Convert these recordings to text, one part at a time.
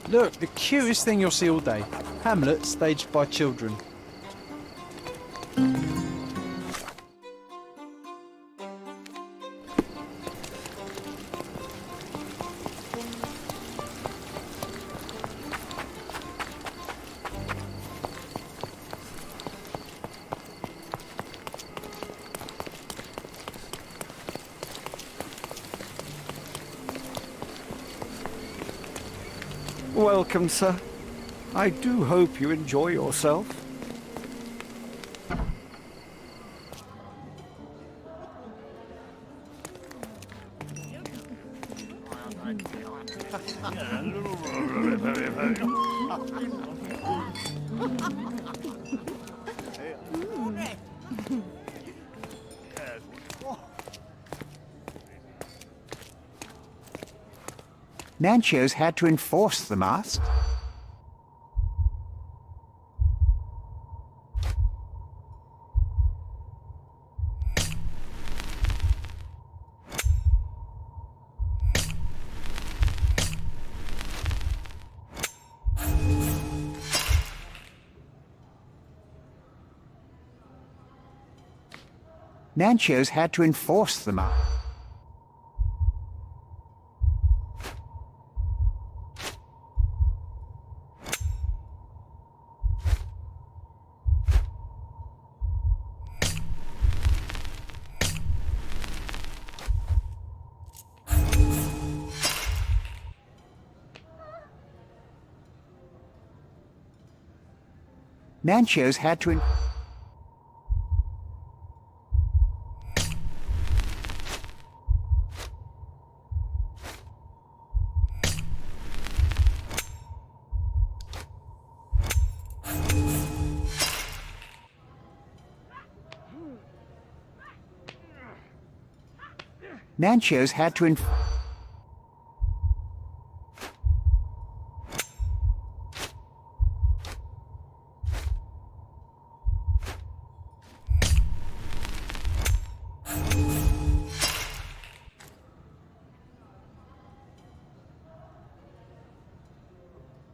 Look, the cutest thing you'll see all day. Hamlet staged by children. Welcome, sir. I do hope you enjoy yourself. Nancho's had to enforce the mast. Nancho's had to enforce the mast. Nancho's had to Nancho's had to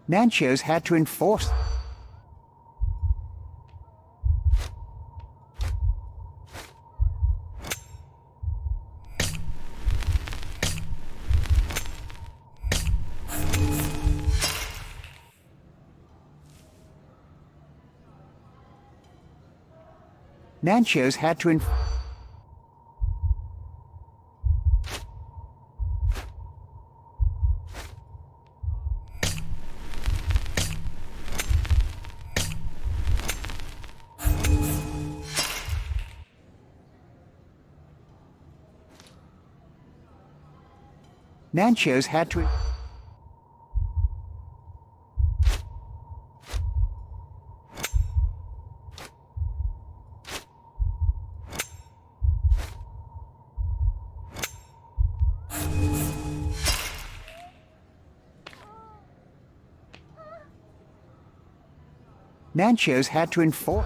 Nancho's had to enforce. Nancho's had to Nancho's had to Nancho's had to enforce.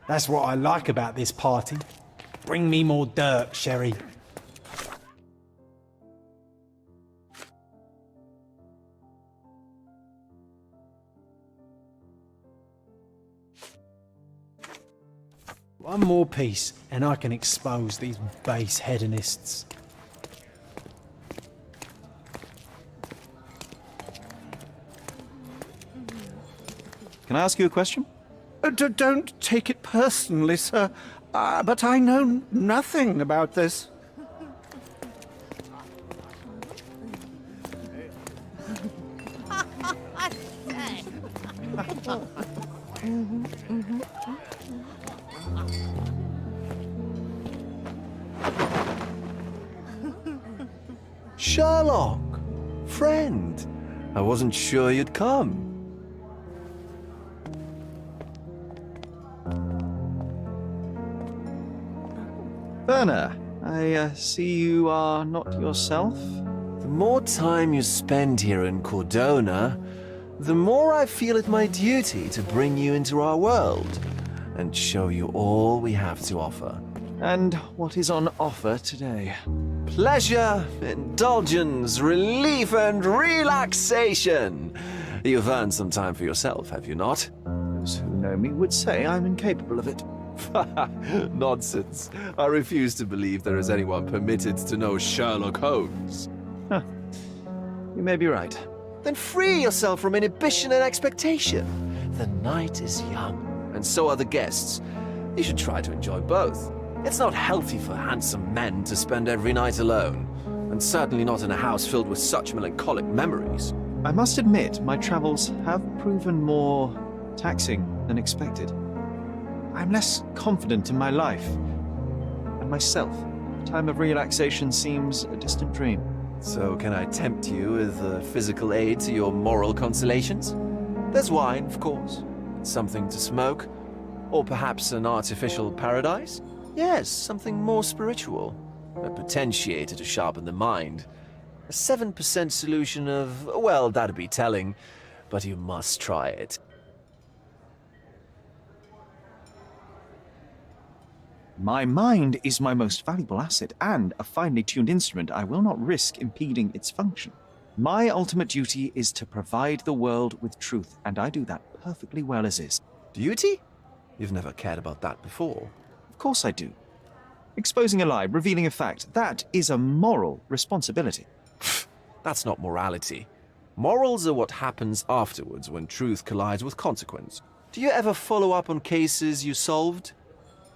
That's what I like about this party. Bring me more dirt, Sherry. One more piece, and I can expose these base hedonists. Can I ask you a question? Don't take it personally, sir. But I know nothing about this. Sherlock! Friend! I wasn't sure you'd come. Werner, I see you are not yourself. The more time you spend here in Cordona, the more I feel it my duty to bring you into our world and show you all we have to offer. And what is on offer today? Pleasure, indulgence, relief, and relaxation. You've earned some time for yourself, have you not? Those who know me would say I'm incapable of it. Nonsense. I refuse to believe there is anyone permitted to know Sherlock Holmes. You may be right. Then free yourself from inhibition and expectation. The night is young, and so are the guests. You should try to enjoy both. It's not healthy for handsome men to spend every night alone, and certainly not in a house filled with such melancholic memories. I must admit, my travels have proven more taxing than expected. I'm less confident in my life and myself. A time of relaxation seems a distant dream. So can I tempt you with a physical aid to your moral consolations? There's wine, of course, something to smoke, or perhaps an artificial paradise? Yes, something more spiritual, a potentiator to sharpen the mind. A 7% solution of, well, that'd be telling, but you must try it. My mind is my most valuable asset and a finely tuned instrument I will not risk impeding its function. My ultimate duty is to provide the world with truth, and I do that perfectly well as is. Duty? You've never cared about that before. Of course I do. Exposing a lie, revealing a fact, that is a moral responsibility. That's not morality. Morals are what happens afterwards when truth collides with consequence. Do you ever follow up on cases you solved?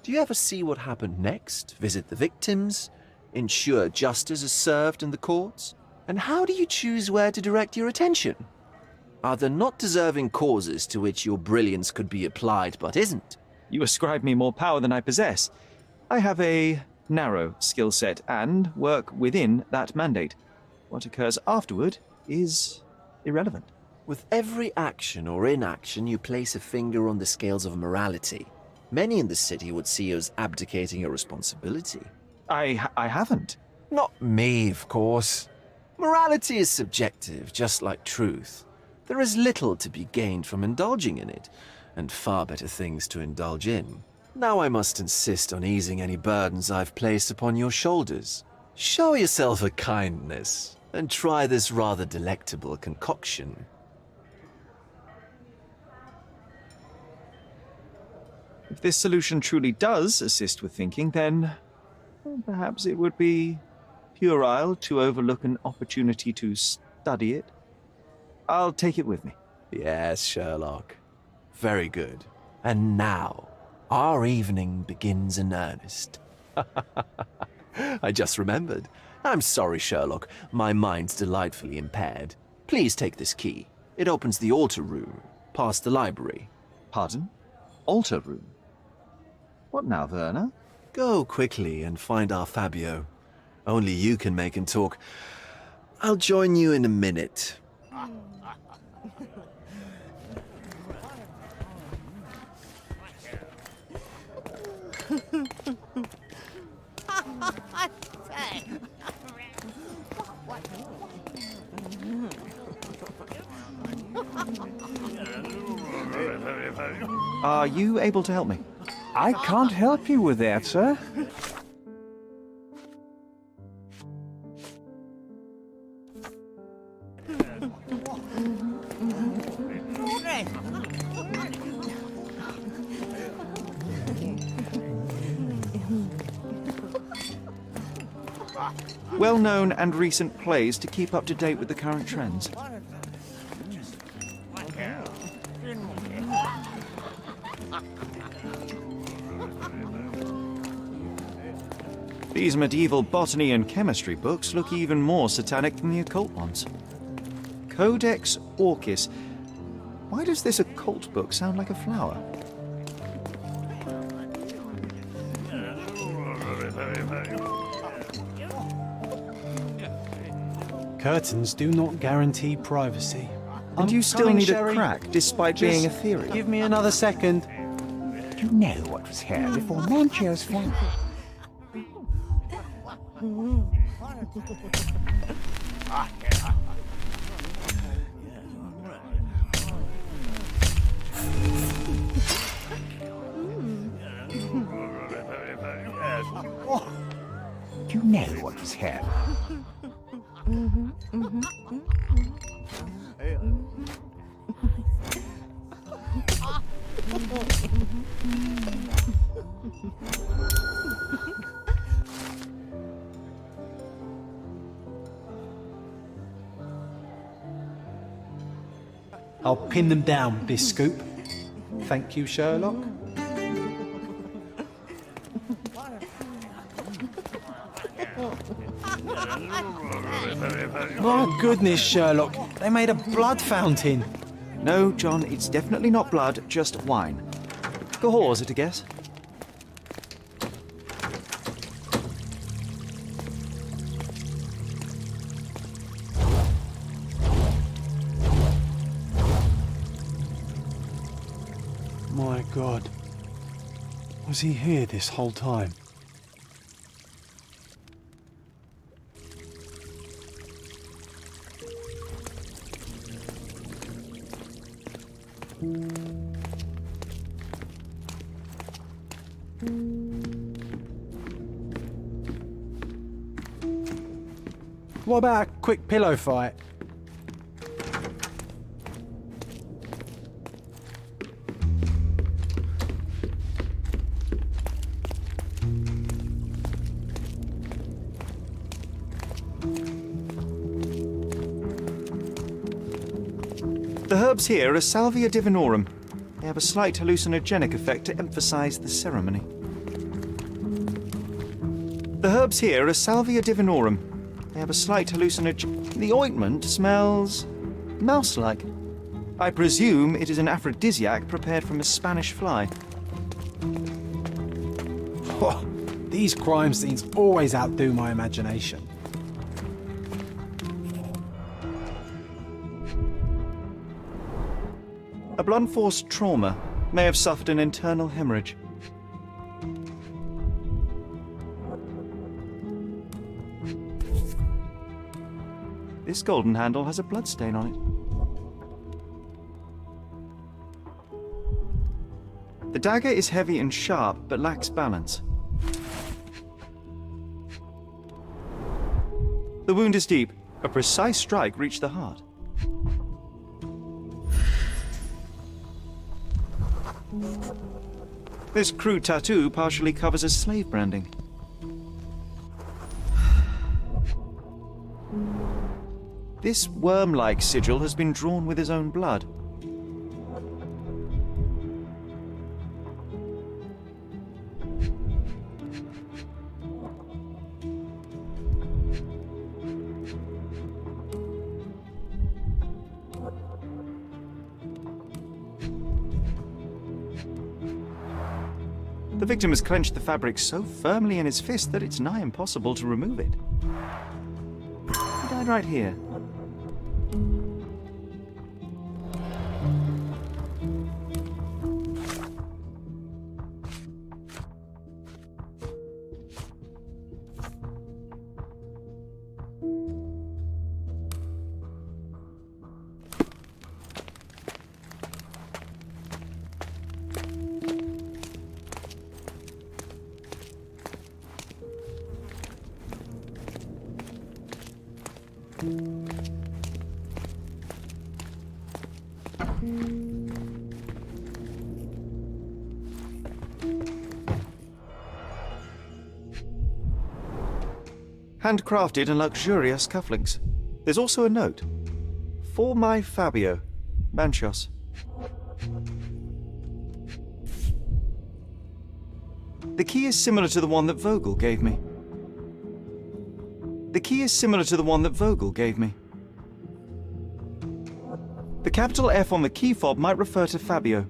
Do you ever see what happened next, visit the victims, ensure justice is served in the courts? And how do you choose where to direct your attention? Are there not deserving causes to which your brilliance could be applied but isn't? You ascribe me more power than I possess. I have a narrow skill set and work within that mandate. What occurs afterward is irrelevant. With every action or inaction, you place a finger on the scales of morality. Many in the city would see you as abdicating your responsibility. I haven't. Not me, of course. Morality is subjective, just like truth. There is little to be gained from indulging in it, and far better things to indulge in. Now I must insist on easing any burdens I've placed upon your shoulders. Show yourself a kindness, and try this rather delectable concoction. If this solution truly does assist with thinking, then perhaps it would be puerile to overlook an opportunity to study it. I'll take it with me. Yes, Sherlock. Very good. And now, our evening begins in earnest. I just remembered. I'm sorry, Sherlock. My mind's delightfully impaired. Please take this key. It opens the altar room, past the library. Pardon? Altar room? What now, Werner? Go quickly and find our Fabio. Only you can make him talk. I'll join you in a minute. Are you able to help me? I can't help you with that, sir. Well-known and recent plays to keep up to date with the current trends. These medieval botany and chemistry books look even more satanic than the occult ones. Codex Orchis. Why does this occult book sound like a flower? Curtains do not guarantee privacy. And you still coming, need Sherry. a crack, despite Just being ethereal. Give me another second. You know what was here before Mancho's family. You know what was here. I'll pin them down, Biscoop. Thank you, Sherlock. My goodness, Sherlock. They made a blood fountain. No, John, it's definitely not blood, just wine. Cahors, is it a guess? My God. Was he here this whole time? What about a quick pillow fight? The herbs here are Salvia divinorum. They have a slight hallucinogenic effect to emphasize the ceremony. The herbs here are Salvia divinorum. They have a slight hallucinogen. The ointment smells mouse-like. I presume it is an aphrodisiac prepared from a Spanish fly. Oh, these crime scenes always outdo my imagination. A blunt force trauma may have suffered an internal hemorrhage. This golden handle has a bloodstain on it. The dagger is heavy and sharp, but lacks balance. The wound is deep. A precise strike reached the heart. This crude tattoo partially covers a slave branding. This worm-like sigil has been drawn with his own blood. The victim has clenched the fabric so firmly in his fist that it's nigh impossible to remove it. He died right here. Handcrafted and luxurious cufflinks. There's also a note. For my Fabio, Manchos. The key is similar to the one that Vogel gave me. The key is similar to the one that Vogel gave me. The capital F on the key fob might refer to Fabio.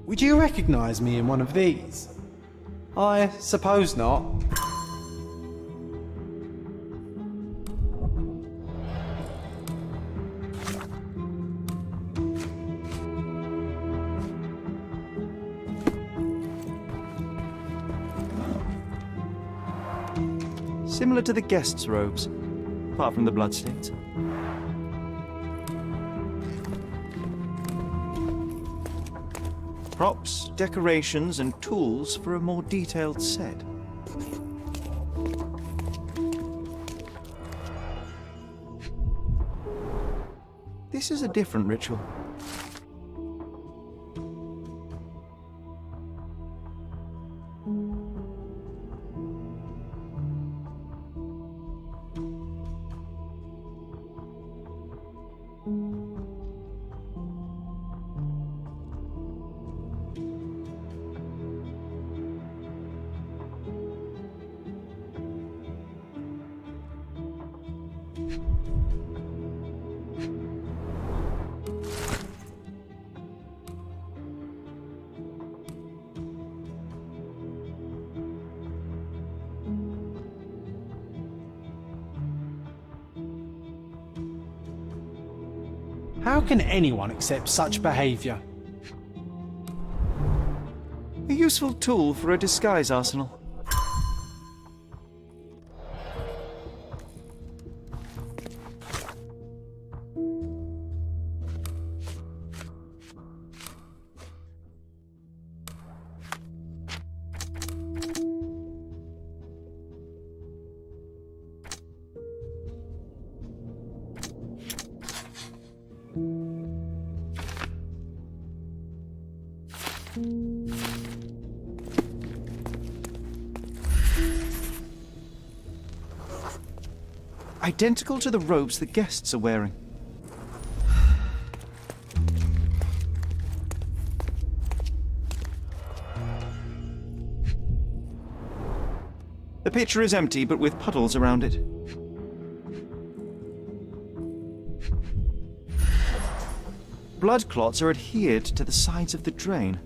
Would you recognize me in one of these? I suppose not. Similar to the guests' robes, apart from the bloodstains. Props, decorations, and tools for a more detailed set. This is a different ritual. How can anyone accept such behaviour? A useful tool for a disguise arsenal. Identical to the robes the guests are wearing. The pitcher is empty, but with puddles around it. Blood clots are adhered to the sides of the drain.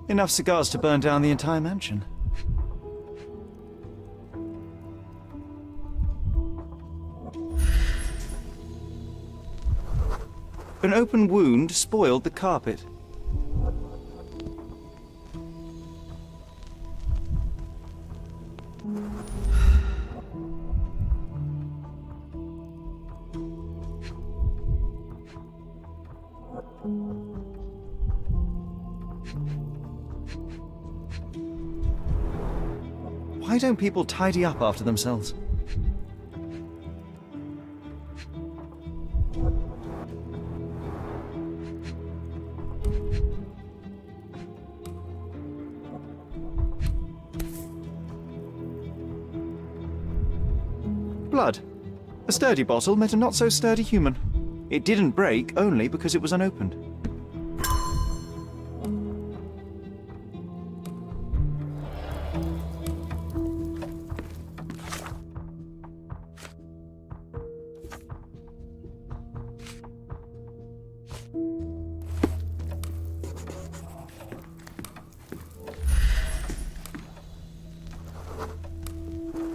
Enough cigars to burn down the entire mansion. An open wound spoiled the carpet. Why don't people tidy up after themselves? Blood. A sturdy bottle met a not-so-sturdy human. It didn't break only because it was unopened.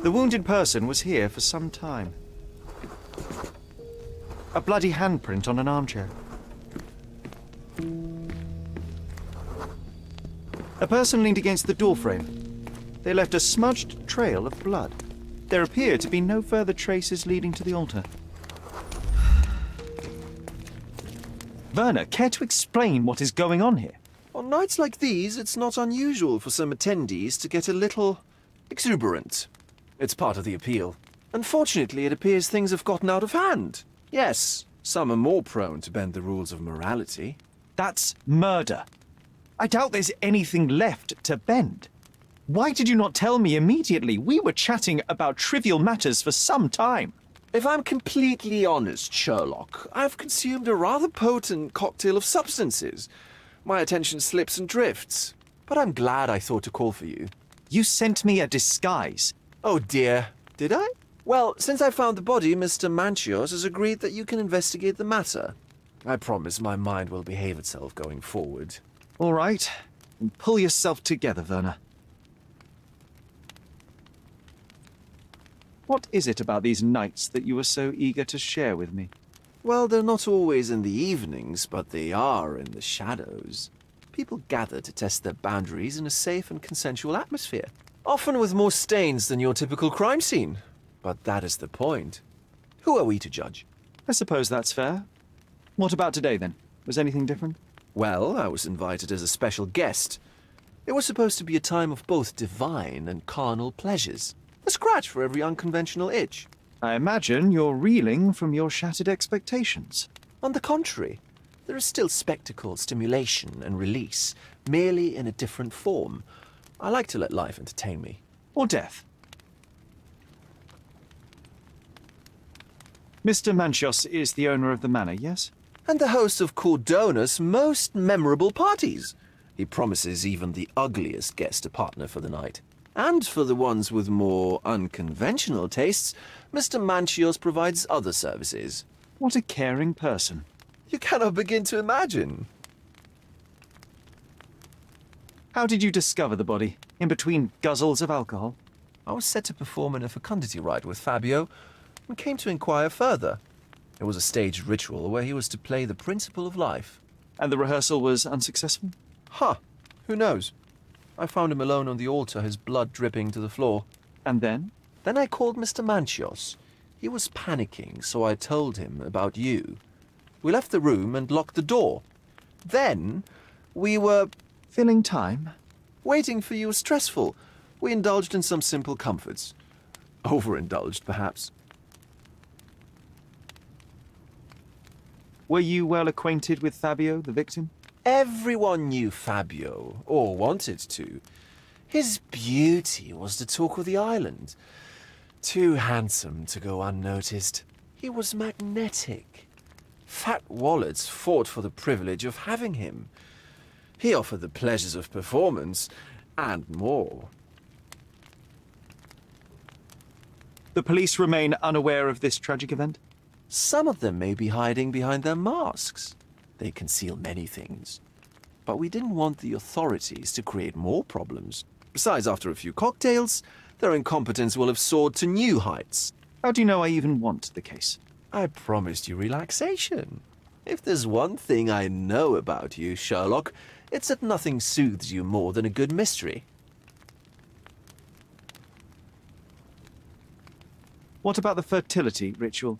The wounded person was here for some time. A bloody handprint on an armchair. A person leaned against the doorframe. They left a smudged trail of blood. There appear to be no further traces leading to the altar. Werner, care to explain what is going on here? On nights like these, it's not unusual for some attendees to get a little exuberant. It's part of the appeal. Unfortunately, it appears things have gotten out of hand. Yes, some are more prone to bend the rules of morality. That's murder. I doubt there's anything left to bend. Why did you not tell me immediately? We were chatting about trivial matters for some time. If I'm completely honest, Sherlock, I've consumed a rather potent cocktail of substances. My attention slips and drifts. But I'm glad I thought to call for you. You sent me a disguise. Oh dear, did I? Well, since I found the body, Mr. Manchios has agreed that you can investigate the matter. I promise my mind will behave itself going forward. All right, then pull yourself together, Werner. What is it about these nights that you were so eager to share with me? Well, they're not always in the evenings, but they are in the shadows. People gather to test their boundaries in a safe and consensual atmosphere, often with more stains than your typical crime scene. But that is the point. Who are we to judge? I suppose that's fair. What about today, then? Was anything different? Well, I was invited as a special guest. It was supposed to be a time of both divine and carnal pleasures. A scratch for every unconventional itch. I imagine you're reeling from your shattered expectations. On the contrary, there is still spectacle, stimulation, and release, merely in a different form. I like to let life entertain me. Or death. Mr. Manchios is the owner of the manor, yes? And the host of Cordona's most memorable parties. He promises even the ugliest guest a partner for the night. And for the ones with more unconventional tastes, Mr. Manchios provides other services. What a caring person. You cannot begin to imagine. How did you discover the body? In between guzzles of alcohol? I was set to perform in a fecundity rite with Fabio and came to inquire further. It was a staged ritual where he was to play the principle of life. And the rehearsal was unsuccessful? Huh. Who knows? I found him alone on the altar, his blood dripping to the floor. And then? Then I called Mr. Manchios. He was panicking, so I told him about you. We left the room and locked the door. Then we were... Filling time? Waiting for you was stressful. We indulged in some simple comforts. Overindulged, perhaps. Were you well acquainted with Fabio, the victim? Everyone knew Fabio, or wanted to. His beauty was the talk of the island. Too handsome to go unnoticed. He was magnetic. Fat wallets fought for the privilege of having him. He offered the pleasures of performance, and more. The police remain unaware of this tragic event? Some of them may be hiding behind their masks. They conceal many things. But we didn't want the authorities to create more problems. Besides, after a few cocktails, their incompetence will have soared to new heights. How do you know I even want the case? I promised you relaxation. If there's one thing I know about you, Sherlock, it's that nothing soothes you more than a good mystery. What about the fertility ritual?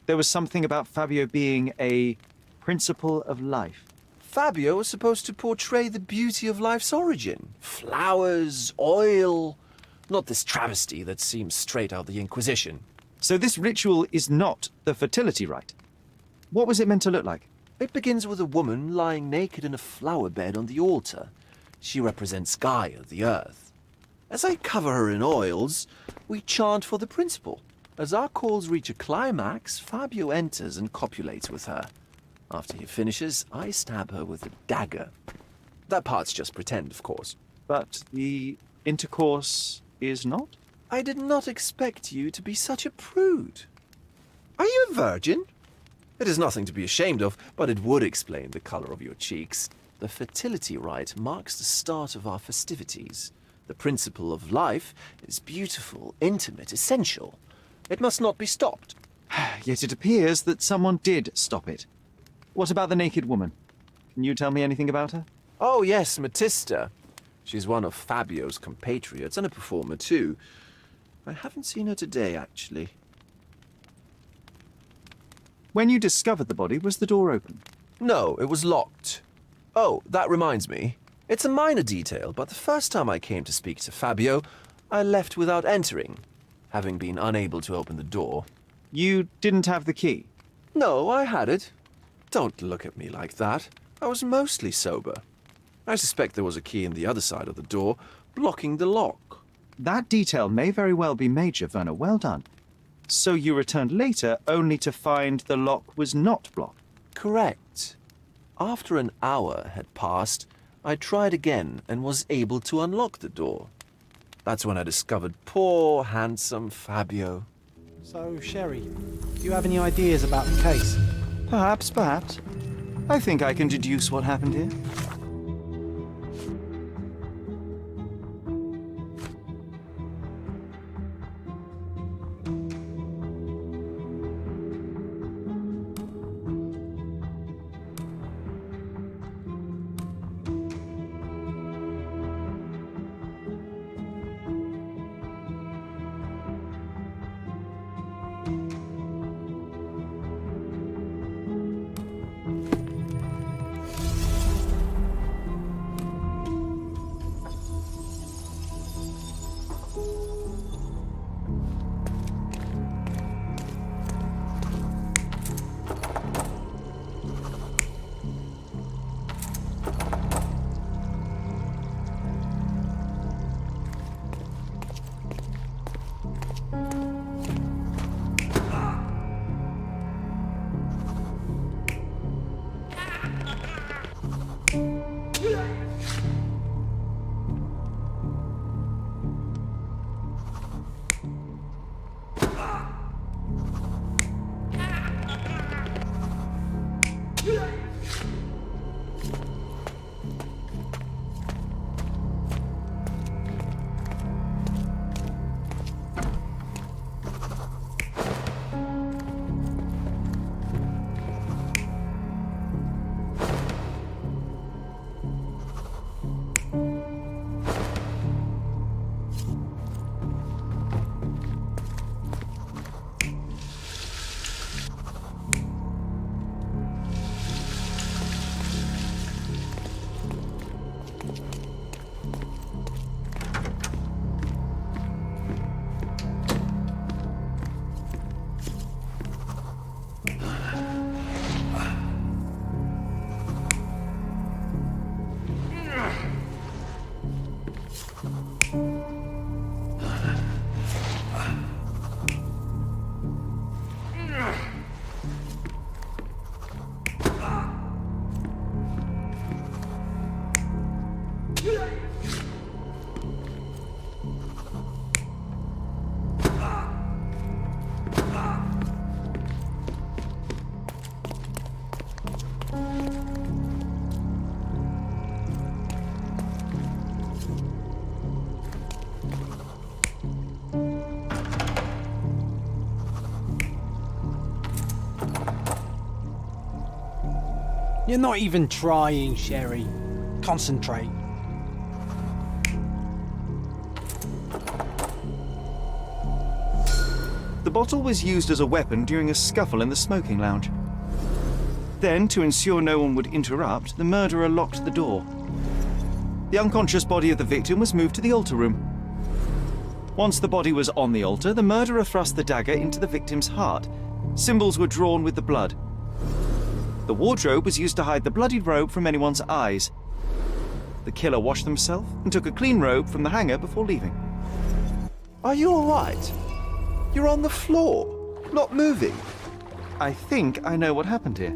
There was something about Fabio being a principle of life. Fabio was supposed to portray the beauty of life's origin. Flowers, oil... Not this travesty that seems straight out of the Inquisition. So this ritual is not the fertility rite. What was it meant to look like? It begins with a woman lying naked in a flower bed on the altar. She represents Gaia, the earth. As I cover her in oils, we chant for the principle. As our calls reach a climax, Fabio enters and copulates with her. After he finishes, I stab her with a dagger. That part's just pretend, of course. But the intercourse is not? I did not expect you to be such a prude. Are you a virgin? It is nothing to be ashamed of, but it would explain the color of your cheeks. The fertility rite marks the start of our festivities. The principle of life is beautiful, intimate, essential. It must not be stopped. Yet it appears that someone did stop it. What about the naked woman? Can you tell me anything about her? Oh yes, Matista. She's one of Fabio's compatriots and a performer too. I haven't seen her today, actually. When you discovered the body, was the door open? No, it was locked. Oh, that reminds me. It's a minor detail, but the first time I came to speak to Fabio, I left without entering, having been unable to open the door. You didn't have the key? No, I had it. Don't look at me like that. I was mostly sober. I suspect there was a key in the other side of the door, blocking the lock. That detail may very well be major, Werner. Well done. So you returned later only to find the lock was not blocked? Correct. After an hour had passed, I tried again and was able to unlock the door. That's when I discovered poor, handsome Fabio. So, Sherry, do you have any ideas about the case? Perhaps. I think I can deduce what happened here. You're not even trying, Sherry. Concentrate. The bottle was used as a weapon during a scuffle in the smoking lounge. Then, to ensure no one would interrupt, the murderer locked the door. The unconscious body of the victim was moved to the altar room. Once the body was on the altar, the murderer thrust the dagger into the victim's heart. Symbols were drawn with the blood. The wardrobe was used to hide the bloodied robe from anyone's eyes. The killer washed himself and took a clean robe from the hanger before leaving. Are you all right? You're on the floor, not moving. I think I know what happened here.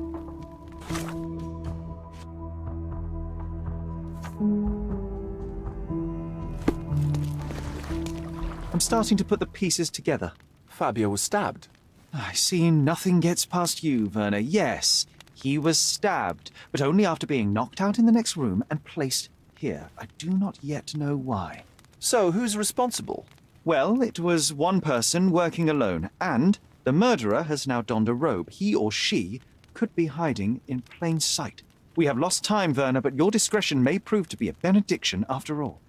I'm starting to put the pieces together. Fabio was stabbed. I see nothing gets past you, Werner. Yes, he was stabbed, but only after being knocked out in the next room and placed here. I do not yet know why. So, who's responsible? Well, it was one person working alone, and the murderer has now donned a robe. He or she could be hiding in plain sight. We have lost time, Werner, but your discretion may prove to be a benediction after all.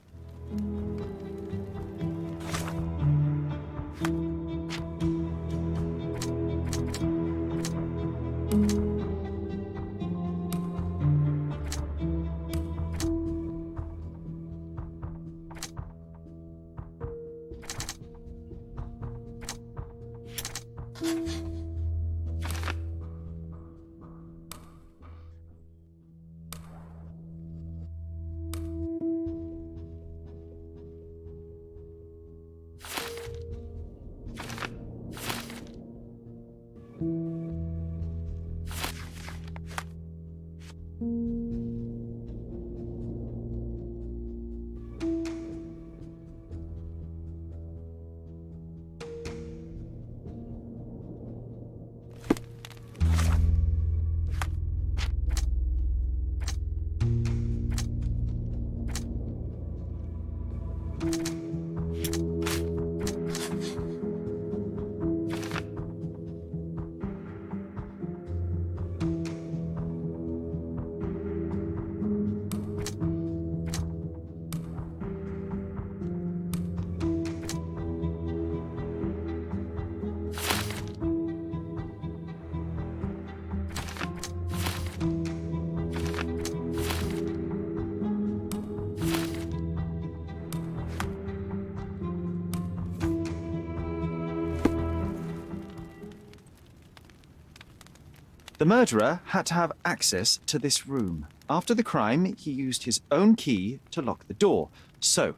The murderer had to have access to this room. After the crime, he used his own key to lock the door. So,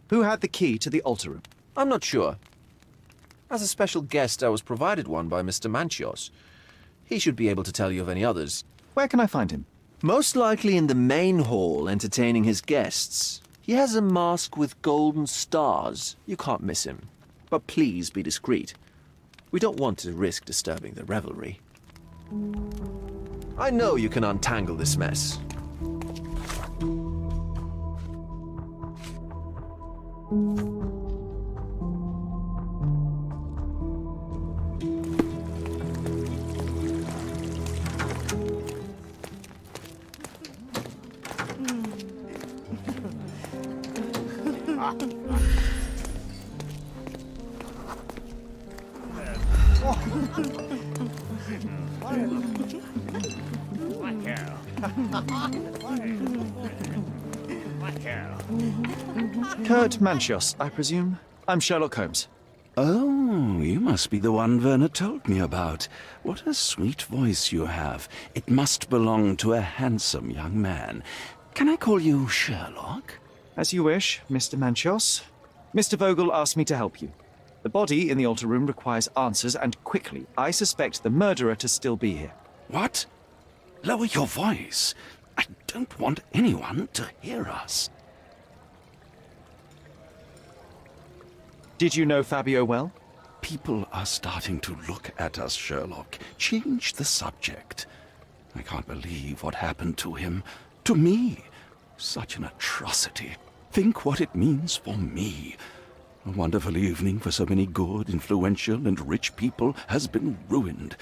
who had the key to the altar room? I'm not sure. As a special guest, I was provided one by Mr. Manchios. He should be able to tell you of any others. Where can I find him? Most likely in the main hall, entertaining his guests. He has a mask with golden stars. You can't miss him. But please be discreet. We don't want to risk disturbing the revelry. I know you can untangle this mess. Kurt Manchios, I presume. I'm Sherlock Holmes. Oh, you must be the one Werner told me about. What a sweet voice you have. It must belong to a handsome young man. Can I call you Sherlock? As you wish, Mr. Manchios. Mr. Vogel asked me to help you. The body in the altar room requires answers, and quickly. I suspect the murderer to still be here. What? Lower your voice. I don't want anyone to hear us. Did you know Fabio well? People are starting to look at us, Sherlock. Change the subject. I can't believe what happened to him. To me. Such an atrocity. Think what it means for me. A wonderful evening for so many good, influential, and rich people has been ruined.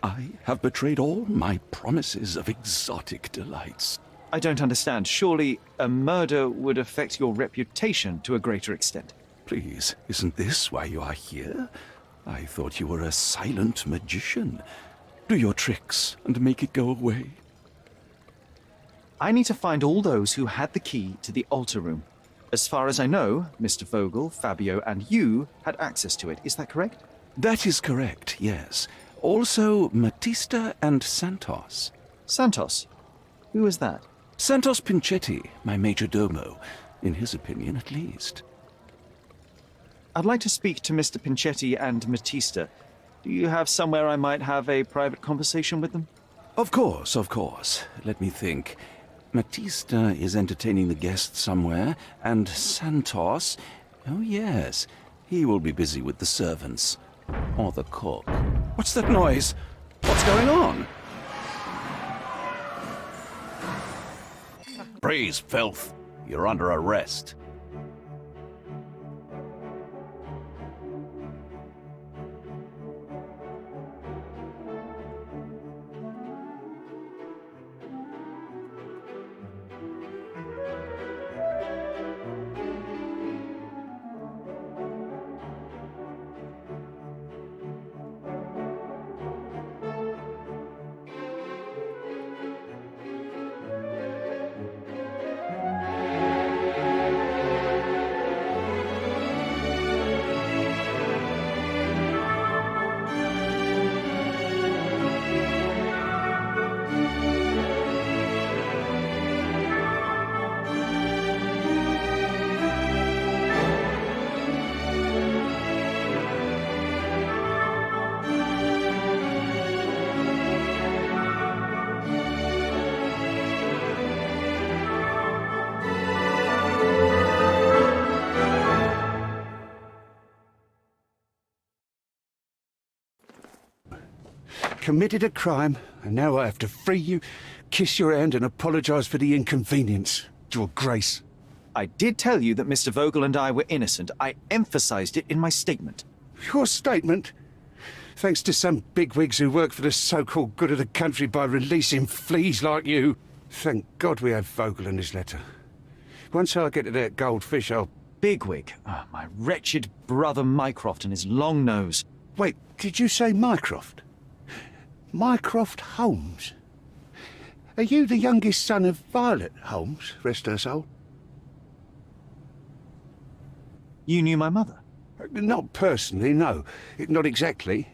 I have betrayed all my promises of exotic delights. I don't understand. Surely a murder would affect your reputation to a greater extent. Please, isn't this why you are here? I thought you were a silent magician. Do your tricks and make it go away. I need to find all those who had the key to the altar room. As far as I know, Mr. Vogel, Fabio, and you had access to it. Is that correct? That is correct, yes. Also, Matista and Santos. Santos? Who is that? Santos Pinchetti, my major domo. In his opinion, at least. I'd like to speak to Mr. Pinchetti and Matista. Do you have somewhere I might have a private conversation with them? Of course, of course. Let me think. Matista is entertaining the guests somewhere, and Santos... Oh, yes. He will be busy with the servants. Or the cook. What's that noise? What's going on? Praise, filth. You're under arrest. Committed a crime, and now I have to free you, kiss your hand, and apologize for the inconvenience, Your Grace. I did tell you that Mr. Vogel and I were innocent. I emphasized it in my statement. Your statement? Thanks to some bigwigs who work for the so-called good of the country by releasing fleas like you. Thank God we have Vogel in his letter. Once I get to that goldfish, I'll... Bigwig? Oh, my wretched brother Mycroft and his long nose. Wait, did you say Mycroft? Mycroft Holmes? Are you the youngest son of Violet Holmes, rest her soul? You knew my mother? Not personally, no. Not exactly.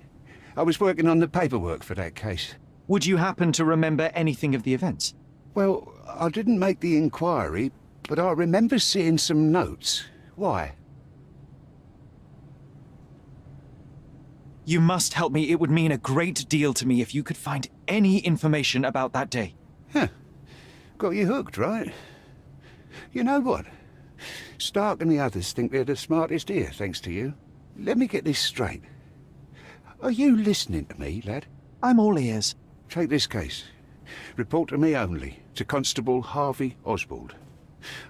I was working on the paperwork for that case. Would you happen to remember anything of the events? Well, I didn't make the inquiry, but I remember seeing some notes. Why? You must help me. It would mean a great deal to me if you could find any information about that day. Huh. Got you hooked, right? You know what? Stark and the others think they're the smartest here, thanks to you. Let me get this straight. Are you listening to me, lad? I'm all ears. Take this case. Report to me only, to Constable Harvey Oswald.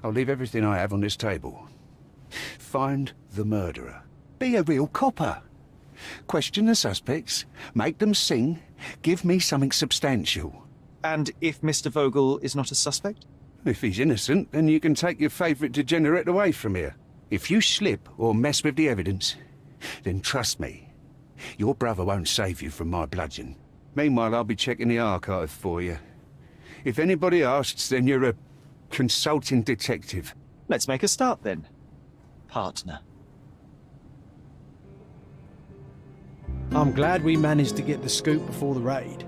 I'll leave everything I have on this table. Find the murderer. Be a real copper. Question the suspects, make them sing, give me something substantial. And if Mr. Vogel is not a suspect? If he's innocent, then you can take your favourite degenerate away from here. If you slip or mess with the evidence, then trust me, your brother won't save you from my bludgeon. Meanwhile, I'll be checking the archive for you. If anybody asks, then you're a consulting detective. Let's make a start then, partner. I'm glad we managed to get the scoop before the raid.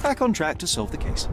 Back on track to solve the case.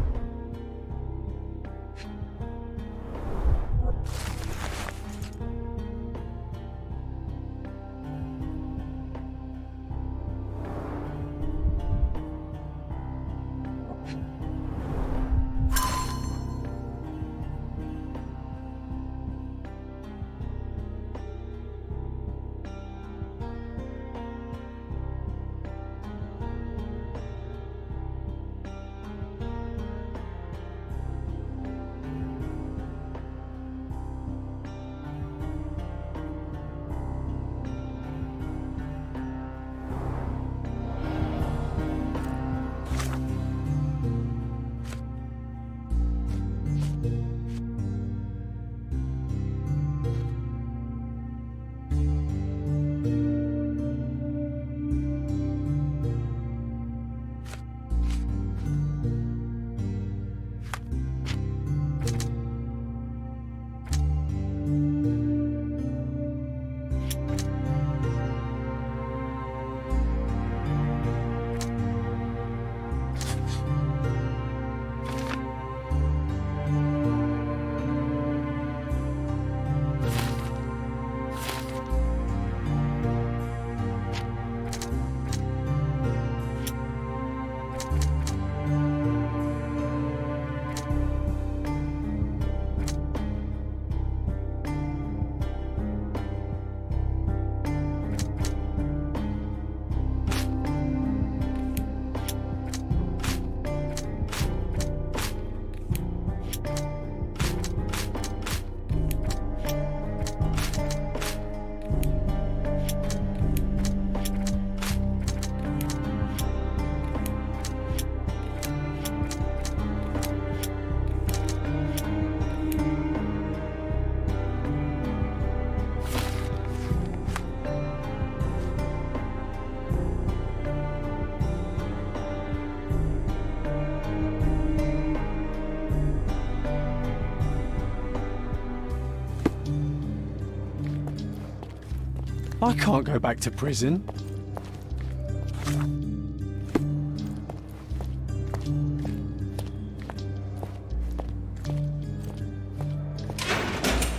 I can't go back to prison.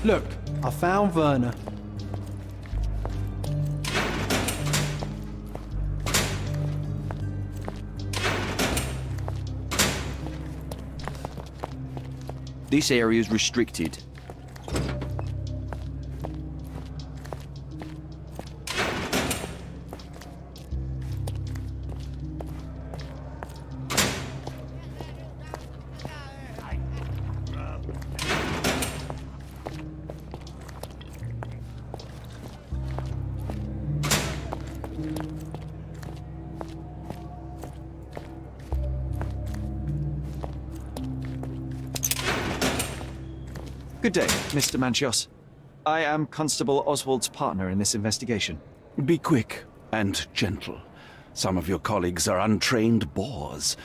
Look, I found Werner. This area is restricted. Good day, Mr. Manchios. I am Constable Oswald's partner in this investigation. Be quick and gentle. Some of your colleagues are untrained boors.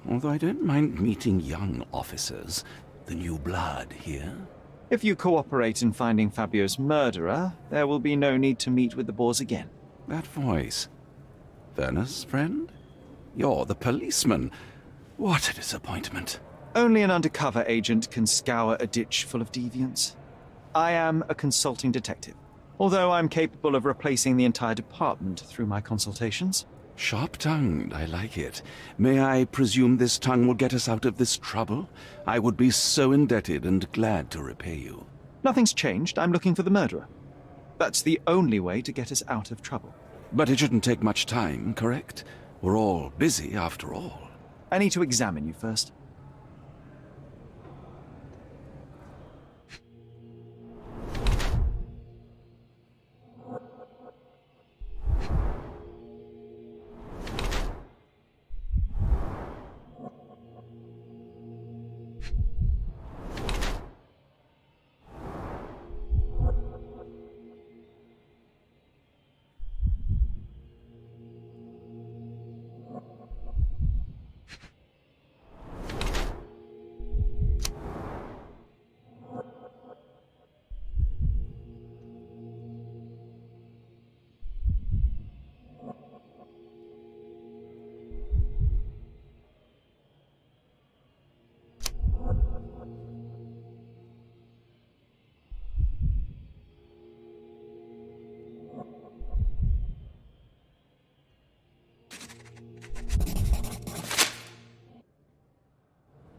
Although I don't mind meeting young officers. The new blood here. If you cooperate in finding Fabio's murderer, there will be no need to meet with the Boers again. That voice. Werner's friend? You're the policeman. What a disappointment. Only an undercover agent can scour a ditch full of deviants. I am a consulting detective, although I'm capable of replacing the entire department through my consultations. Sharp-tongued, I like it. May I presume this tongue will get us out of this trouble? I would be so indebted and glad to repay you. Nothing's changed. I'm looking for the murderer. That's the only way to get us out of trouble. But it shouldn't take much time, correct? We're all busy, after all. I need to examine you first.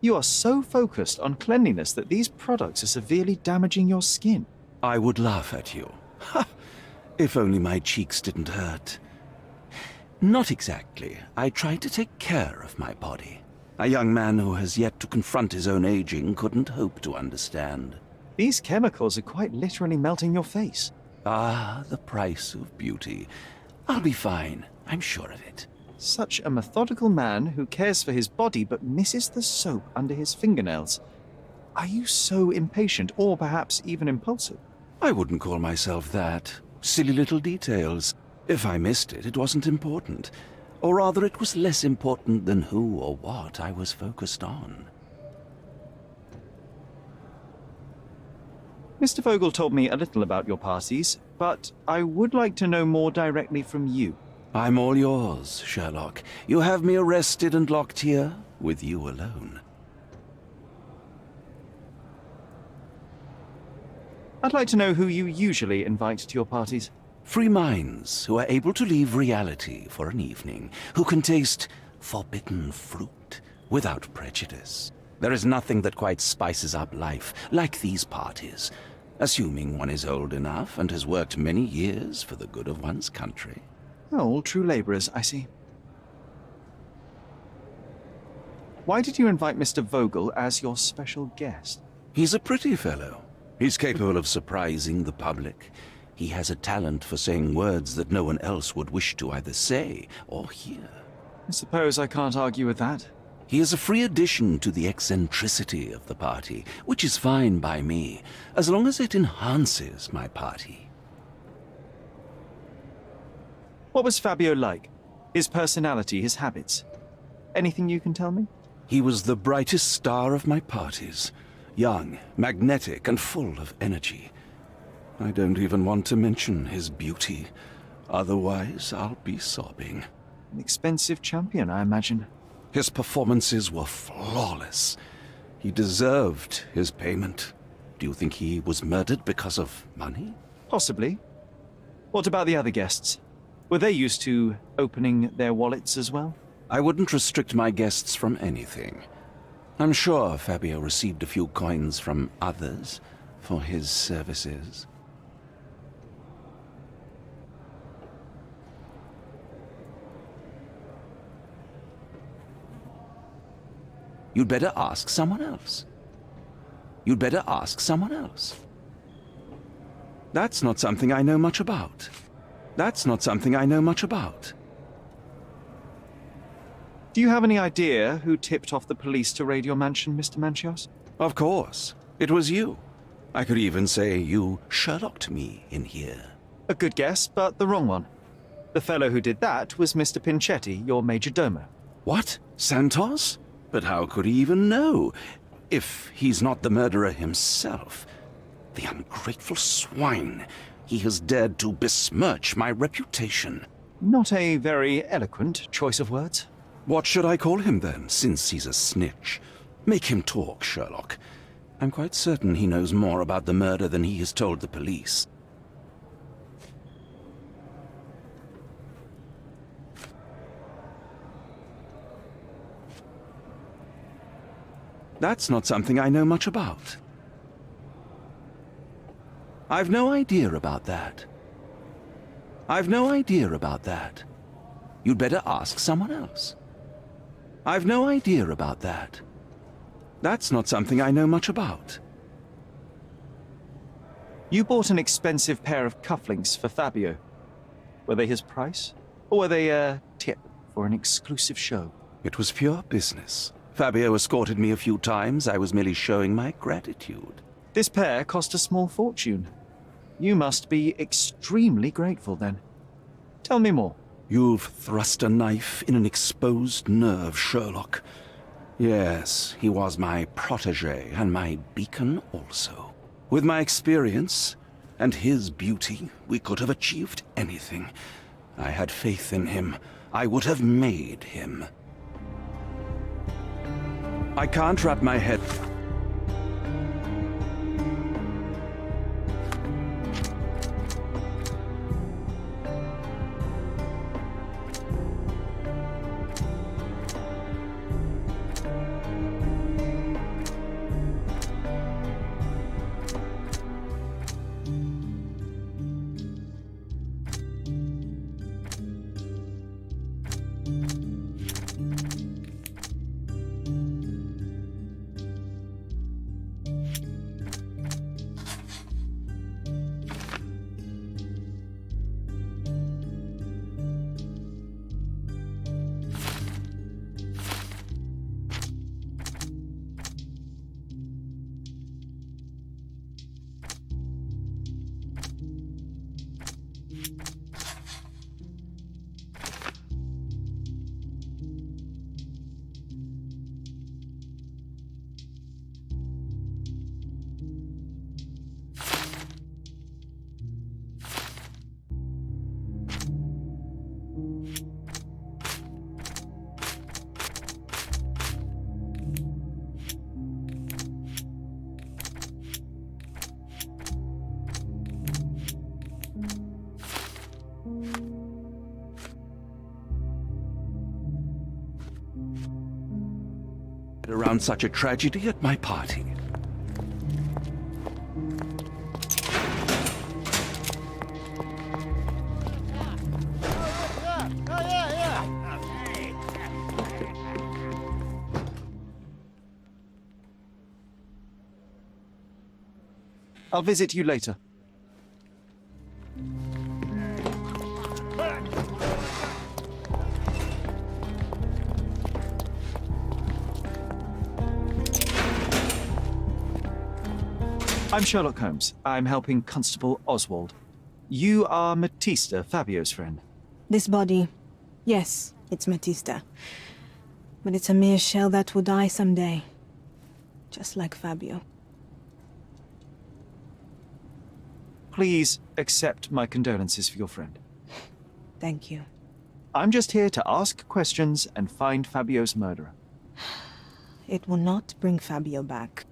You are so focused on cleanliness that these products are severely damaging your skin. I would laugh at you. Ha! If only my cheeks didn't hurt. Not exactly. I try to take care of my body. A young man who has yet to confront his own aging couldn't hope to understand. These chemicals are quite literally melting your face. Ah, the price of beauty. I'll be fine. I'm sure of it. Such a methodical man who cares for his body but misses the soap under his fingernails. Are you so impatient, or perhaps even impulsive? I wouldn't call myself that. Silly little details. If I missed it, it wasn't important. Or rather, it was less important than who or what I was focused on. Mr. Vogel told me a little about your parties, but I would like to know more directly from you. I'm all yours, Sherlock. You have me arrested and locked here, with you alone. I'd like to know who you usually invite to your parties. Free minds who are able to leave reality for an evening, who can taste forbidden fruit without prejudice. There is nothing that quite spices up life like these parties, assuming one is old enough and has worked many years for the good of one's country. Oh, all true labourers, I see. Why did you invite Mr. Vogel as your special guest? He's a pretty fellow. He's capable of surprising the public. He has a talent for saying words that no one else would wish to either say or hear. I suppose I can't argue with that. He is a free addition to the eccentricity of the party, which is fine by me, as long as it enhances my party. What was Fabio like? His personality, his habits? Anything you can tell me? He was the brightest star of my parties. Young, magnetic, and full of energy. I don't even want to mention his beauty. Otherwise, I'll be sobbing. An expensive champion, I imagine. His performances were flawless. He deserved his payment. Do you think he was murdered because of money? Possibly. What about the other guests? Were they used to opening their wallets as well? I wouldn't restrict my guests from anything. I'm sure Fabio received a few coins from others for his services. You'd better ask someone else. You'd better ask someone else. That's not something I know much about. That's not something I know much about. Do you have any idea who tipped off the police to raid your mansion, Mr. Manchios? Of course. It was you. I could even say you Sherlocked me in here. A good guess, but the wrong one. The fellow who did that was Mr. Pinchetti, your major domo. What? Santos? But how could he even know? If he's not the murderer himself. The ungrateful swine. He has dared to besmirch my reputation. Not a very eloquent choice of words. What should I call him then, since he's a snitch? Make him talk, Sherlock. I'm quite certain he knows more about the murder than he has told the police. That's not something I know much about. I've no idea about that. I've no idea about that. You'd better ask someone else. I've no idea about that. That's not something I know much about. You bought an expensive pair of cufflinks for Fabio. Were they his price? Or were they a tip for an exclusive show? It was pure business. Fabio escorted me a few times. I was merely showing my gratitude. This pair cost a small fortune. You must be extremely grateful then. Tell me more. You've thrust a knife in an exposed nerve, Sherlock. Yes, he was my protégé and my beacon also. With my experience and his beauty, we could have achieved anything. I had faith in him. I would have made him. I can't wrap my head... around such a tragedy at my party. I'll visit you later. I'm Sherlock Holmes. I'm helping Constable Oswald. You are Matista, Fabio's friend. This body, yes, it's Matista. But it's a mere shell that will die someday. Just like Fabio. Please accept my condolences for your friend. Thank you. I'm just here to ask questions and find Fabio's murderer. It will not bring Fabio back.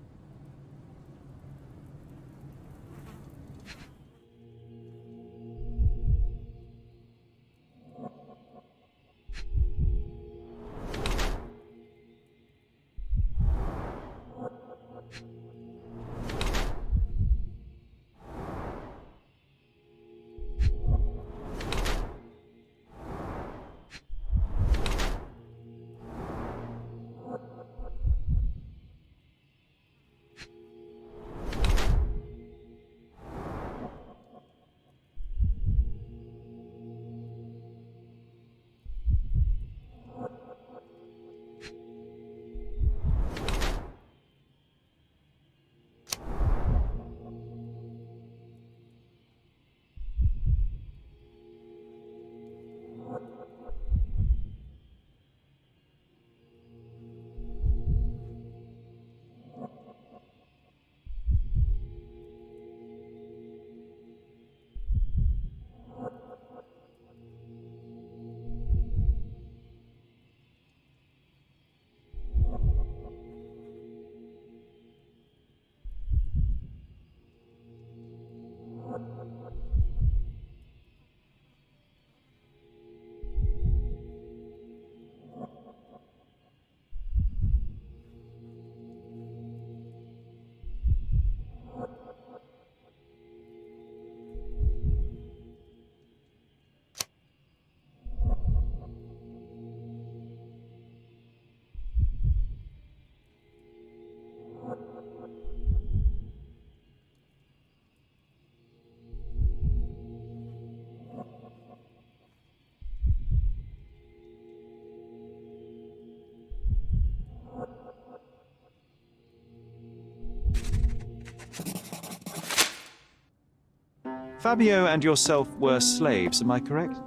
Fabio and yourself were slaves, am I correct?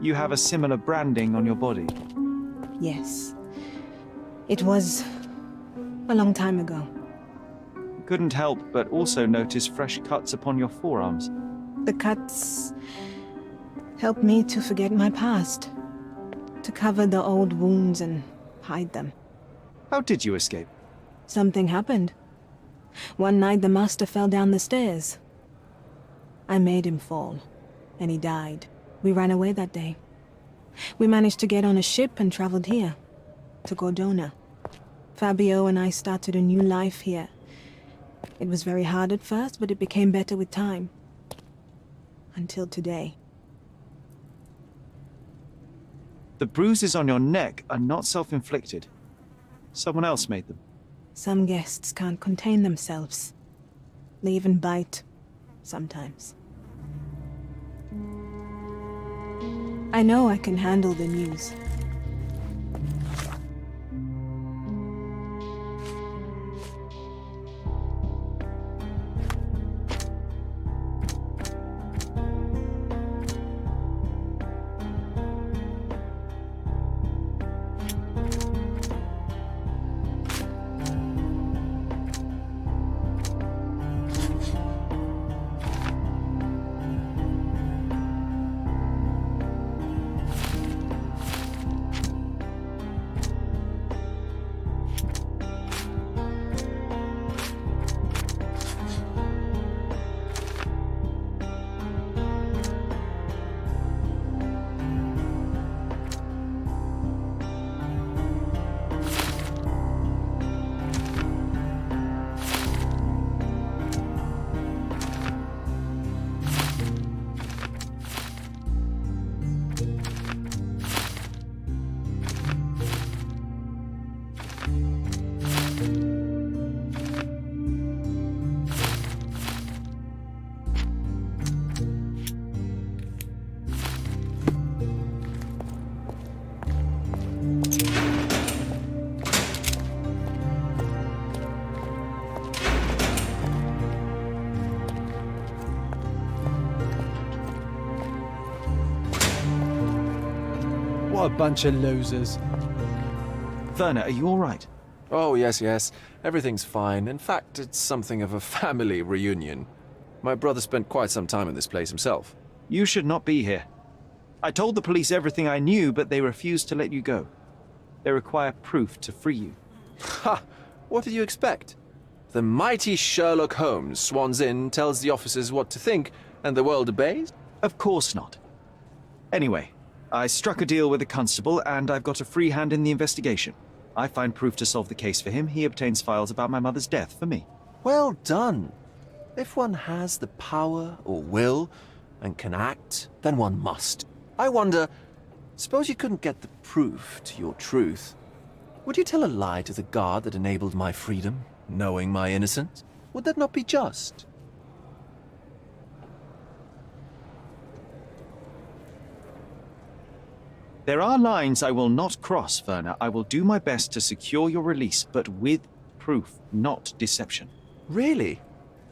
You have a similar branding on your body. Yes. It was a long time ago. Couldn't help but also notice fresh cuts upon your forearms. The cuts helped me to forget my past, to cover the old wounds and hide them. How did you escape? Something happened. One night the master fell down the stairs. I made him fall, and he died. We ran away that day. We managed to get on a ship and traveled here, to Cordona. Fabio and I started a new life here. It was very hard at first, but it became better with time. Until today. The bruises on your neck are not self-inflicted. Someone else made them. Some guests can't contain themselves. They even bite, sometimes. I know I can handle the news. What a bunch of losers. Werner, are you all right? Oh, yes. Everything's fine. In fact, it's something of a family reunion. My brother spent quite some time in this place himself. You should not be here. I told the police everything I knew, but they refused to let you go. They require proof to free you. Ha! What did you expect? The mighty Sherlock Holmes swans in, tells the officers what to think, and the world obeys? Of course not. Anyway, I struck a deal with the constable, and I've got a free hand in the investigation. I find proof to solve the case for him. He obtains files about my mother's death for me. Well done. If one has the power or will and can act, then one must. I wonder, suppose you couldn't get the proof to your truth. Would you tell a lie to the guard that enabled my freedom, knowing my innocence? Would that not be just? There are lines I will not cross, Werner. I will do my best to secure your release, but with proof, not deception. Really?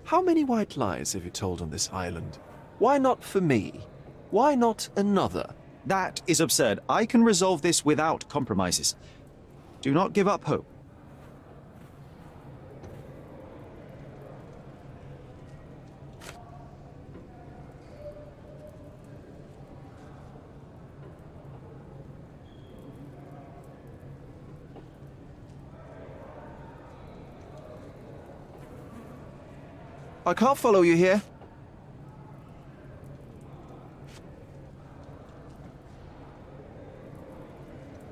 How many white lies have you told on this island? Why not for me? Why not another? That is absurd. I can resolve this without compromises. Do not give up hope. I can't follow you here.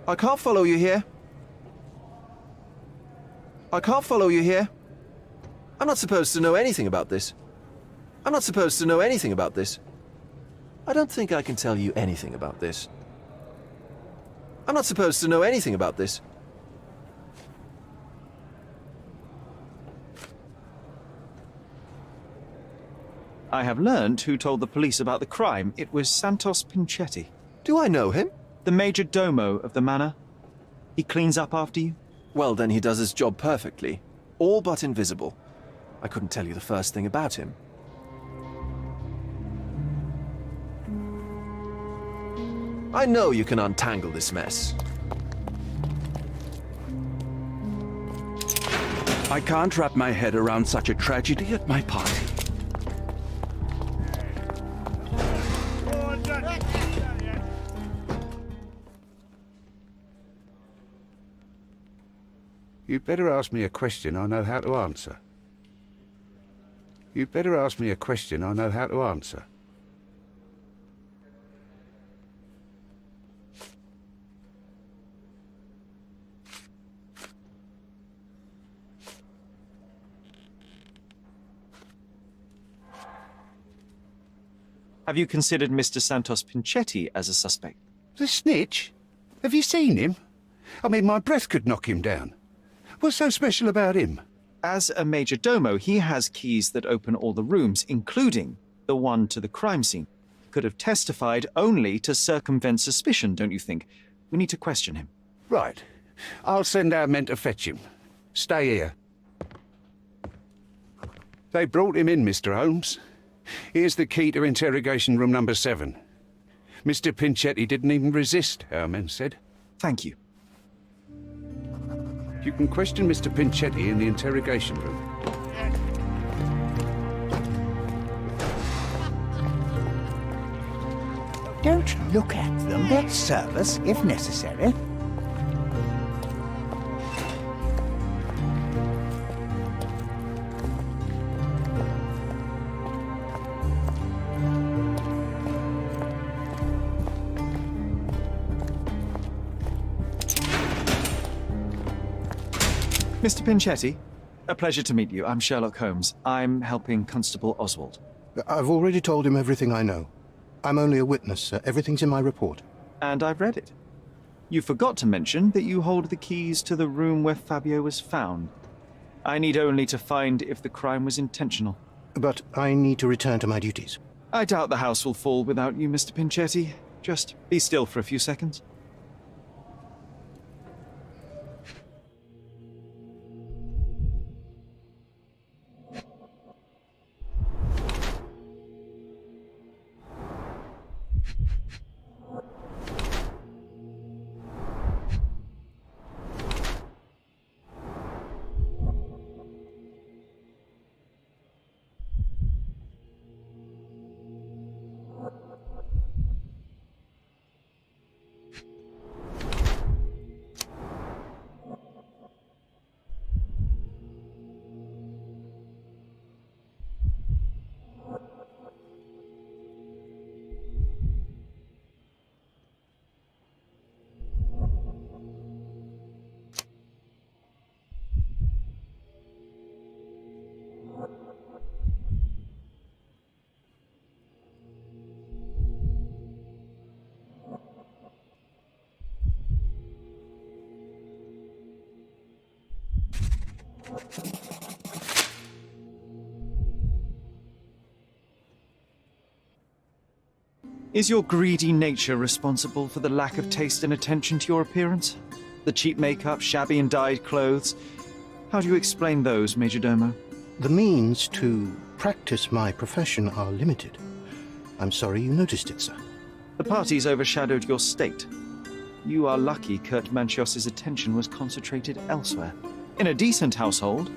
I can't follow you here. I can't follow you here. I'm not supposed to know anything about this. I'm not supposed to know anything about this. I don't think I can tell you anything about this. I'm not supposed to know anything about this. I have learned who told the police about the crime. It was Santos Pinchetti, Do I know him? the major domo of the manor. He cleans up after you. Well, then he does his job perfectly. All but invisible. I couldn't tell you the first thing about him. I know you can untangle this mess. I can't wrap my head around such a tragedy at my party. You'd better ask me a question I know how to answer. You'd better ask me a question I know how to answer. Have you considered Mr. Santos Pinchetti as a suspect? The snitch? Have you seen him? I mean, my breath could knock him down. What's so special about him? As a major domo, he has keys that open all the rooms, including the one to the crime scene. Could have testified only to circumvent suspicion, don't you think? We need to question him. Right. I'll send our men to fetch him. Stay here. They brought him in, Mr. Holmes. Here's the key to interrogation room number 7. Mr. Pinchetti didn't even resist, our men said. Thank you. You can question Mr. Pinchetti in the interrogation room. Don't look at them. They'll serve us if necessary. Mr. Pinchetti, a pleasure to meet you. I'm Sherlock Holmes. I'm helping Constable Oswald. I've already told him everything I know. I'm only a witness, sir. Everything's in my report. And I've read it. You forgot to mention that you hold the keys to the room where Fabio was found. I need only to find if the crime was intentional. But I need to return to my duties. I doubt the house will fall without you, Mr. Pinchetti. Just be still for a few seconds. Is your greedy nature responsible for the lack of taste and attention to your appearance? The cheap makeup, shabby and dyed clothes? How do you explain those, Majordomo? The means to practice my profession are limited. I'm sorry you noticed it, sir. The parties overshadowed your state. You are lucky Kurt Manchios's attention was concentrated elsewhere. In a decent household,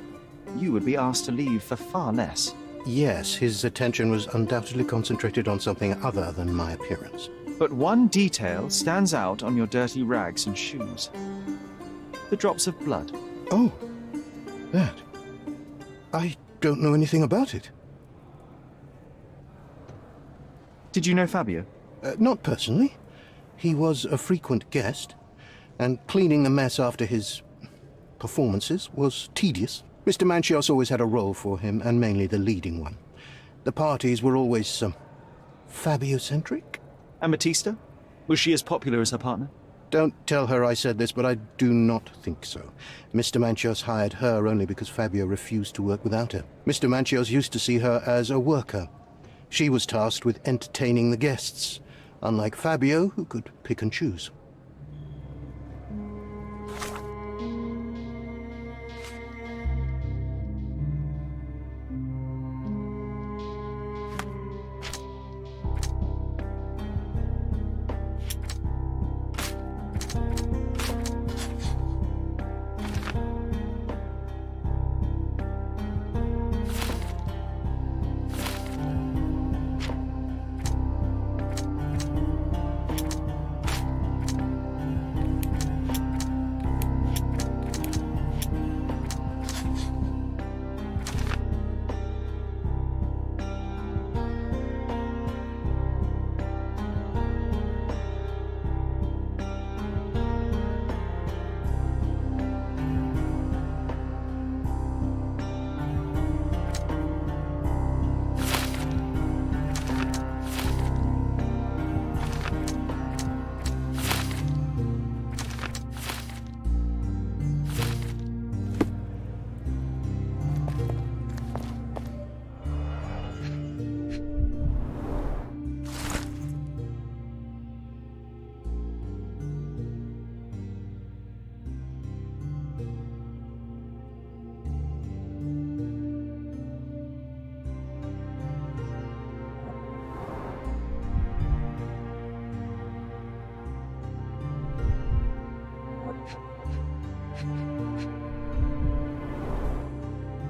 you would be asked to leave for far less. Yes, his attention was undoubtedly concentrated on something other than my appearance. But one detail stands out on your dirty rags and shoes. The drops of blood. Oh, that. I don't know anything about it. Did you know Fabio? Not personally. He was a frequent guest, and cleaning the mess after his performances was tedious. Mr. Manchios always had a role for him, and mainly the leading one. The parties were always, Fabio-centric? And Matista? Was she as popular as her partner? Don't tell her I said this, but I do not think so. Mr. Manchios hired her only because Fabio refused to work without her. Mr. Manchios used to see her as a worker. She was tasked with entertaining the guests, unlike Fabio, who could pick and choose.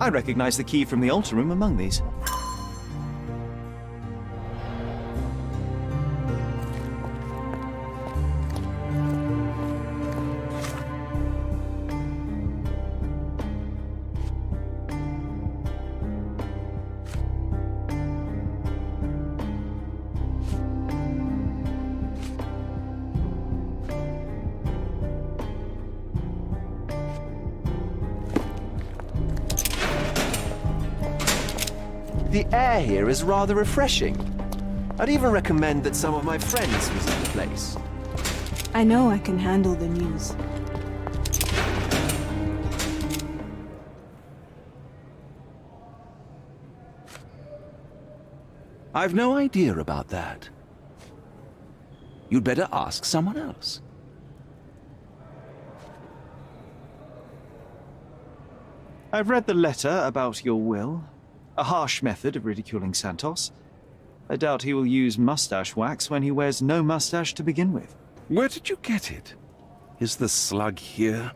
I recognize the key from the altar room among these. The air here is rather refreshing. I'd even recommend that some of my friends visit the place. I know I can handle the news. I've no idea about that. You'd better ask someone else. I've read the letter about your will. A harsh method of ridiculing Santos. I doubt he will use mustache wax when he wears no mustache to begin with. Where did you get it? Is the slug here?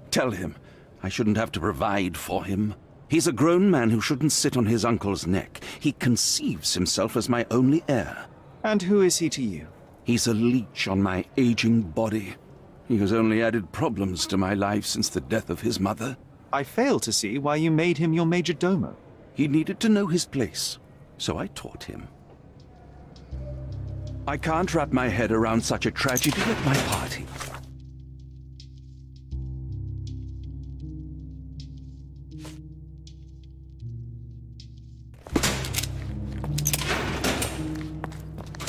Tell him I shouldn't have to provide for him. He's a grown man who shouldn't sit on his uncle's neck. He conceives himself as my only heir. And who is he to you? He's a leech on my aging body. He has only added problems to my life since the death of his mother. I fail to see why you made him your major domo. He needed to know his place, so I taught him. I can't wrap my head around such a tragedy at my party.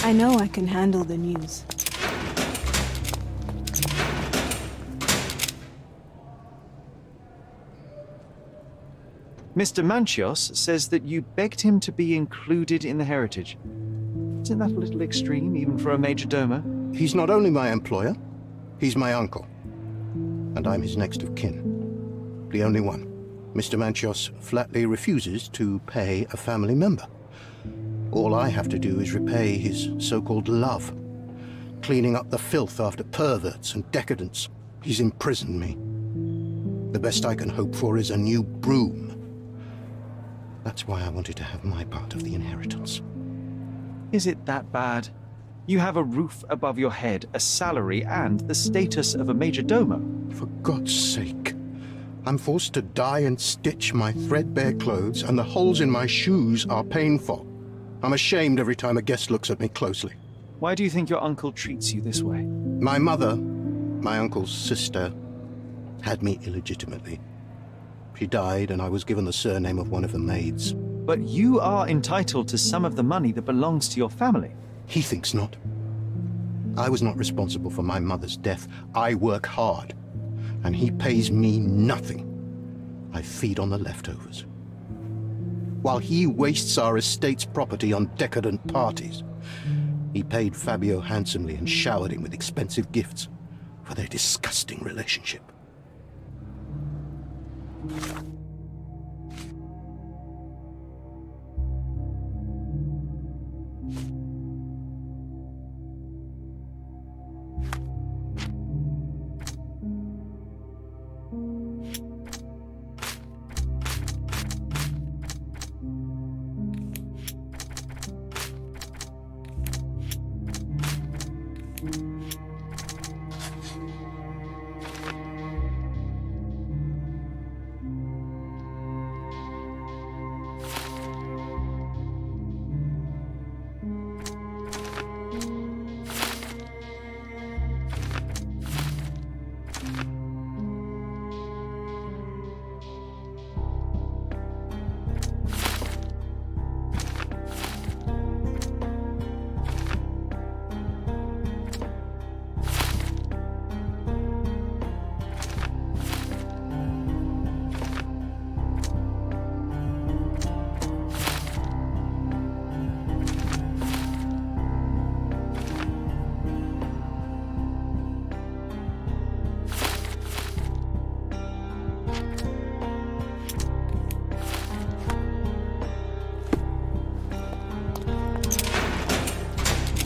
I know I can handle the news. Mr. Manchios says that you begged him to be included in the heritage. Isn't that a little extreme, even for a major domo? He's not only my employer, he's my uncle. And I'm his next of kin. The only one. Mr. Manchios flatly refuses to pay a family member. All I have to do is repay his so-called love, cleaning up the filth after perverts and decadents. He's imprisoned me. The best I can hope for is a new broom. That's why I wanted to have my part of the inheritance. Is it that bad? You have a roof above your head, a salary, and the status of a major domo. For God's sake. I'm forced to dye and stitch my threadbare clothes, and the holes in my shoes are painful. I'm ashamed every time a guest looks at me closely. Why do you think your uncle treats you this way? My mother, my uncle's sister, had me illegitimately. She died, and I was given the surname of one of the maids. But you are entitled to some of the money that belongs to your family. He thinks not. I was not responsible for my mother's death. I work hard, and he pays me nothing. I feed on the leftovers. While he wastes our estate's property on decadent parties, he paid Fabio handsomely and showered him with expensive gifts for their disgusting relationship.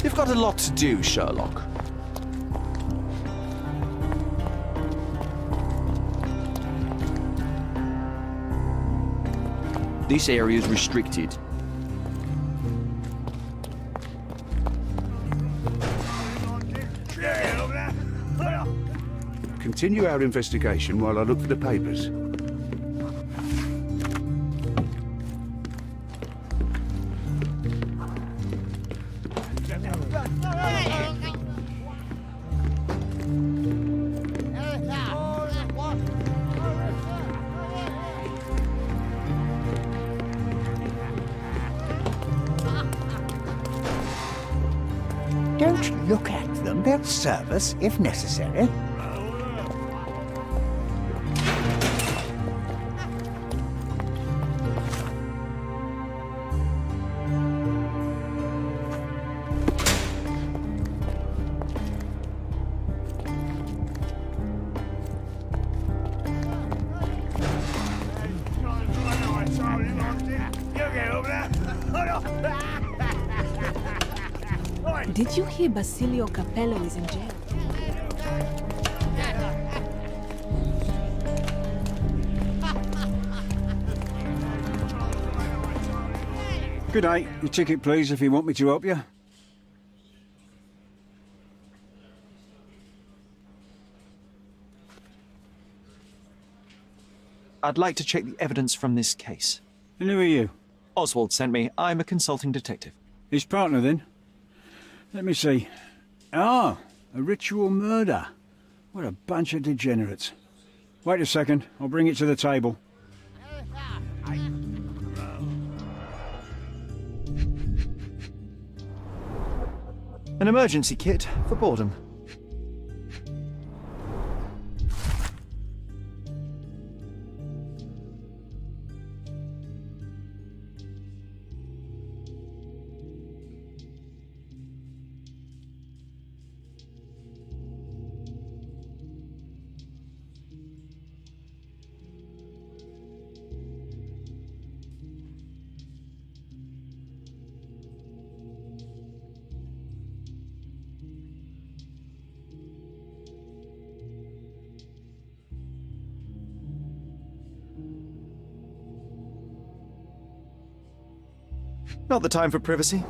You've got a lot to do, Sherlock. This area is restricted. Continue our investigation while I look for the papers. Don't look at them. They'll serve us if necessary. Did you hear Basilio Capello is in jail? Good day. Your ticket, please, if you want me to help you. I'd like to check the evidence from this case. And who are you? Oswald sent me. I'm a consulting detective. His partner, then? Let me see. Ah, a ritual murder. What a bunch of degenerates. Wait a second. I'll bring it to the table. An emergency kit for boredom. Not the time for privacy.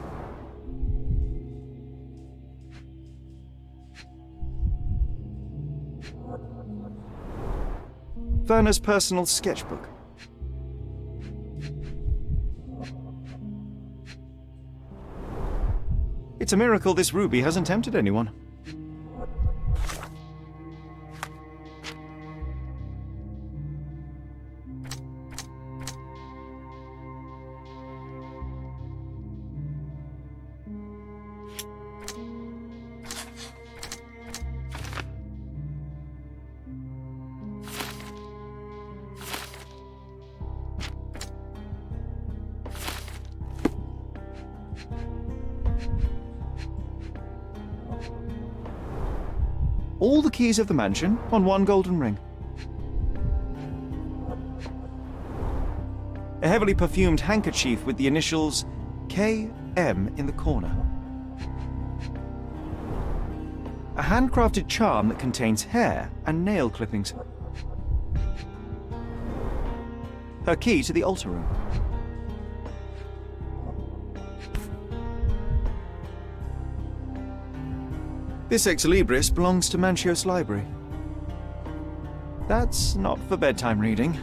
Werner's personal sketchbook. It's a miracle this ruby hasn't tempted anyone. All the keys of the mansion on one golden ring. A heavily perfumed handkerchief with the initials KM in the corner. A handcrafted charm that contains hair and nail clippings. Her key to the altar room. This ex libris belongs to Manchios Library. That's not for bedtime reading.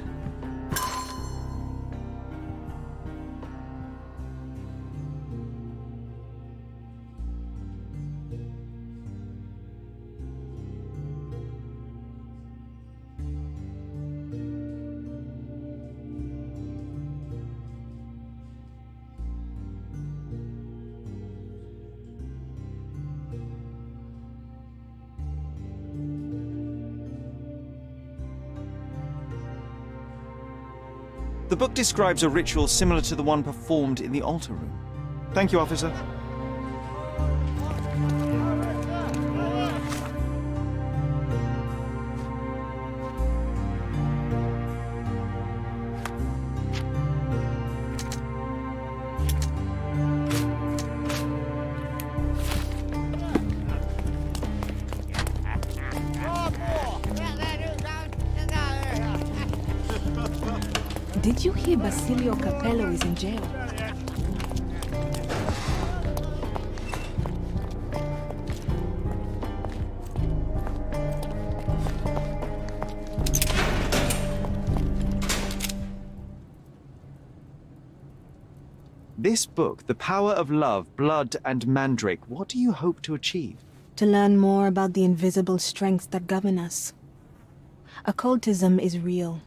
The book describes a ritual similar to the one performed in the altar room. Thank you, officer. Did you hear Basilio Capello is in jail? This book, The Power of Love, Blood, and Mandrake, what do you hope to achieve? To learn more about the invisible strengths that govern us. Occultism is real.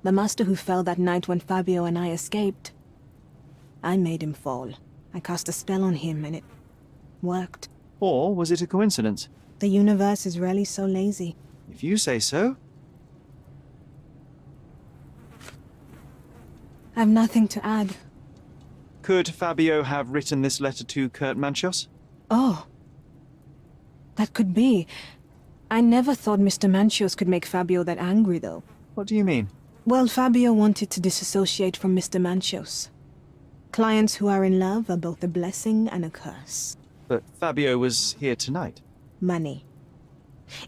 The master who fell that night when Fabio and I escaped, I made him fall. I cast a spell on him and it worked. Or was it a coincidence? The universe is rarely so lazy. If you say so. I've nothing to add. Could Fabio have written this letter to Kurt Manchios? Oh. That could be. I never thought Mr. Manchios could make Fabio that angry, though. What do you mean? Well, Fabio wanted to disassociate from Mr. Manchios. Clients who are in love are both a blessing and a curse. But Fabio was here tonight. Money.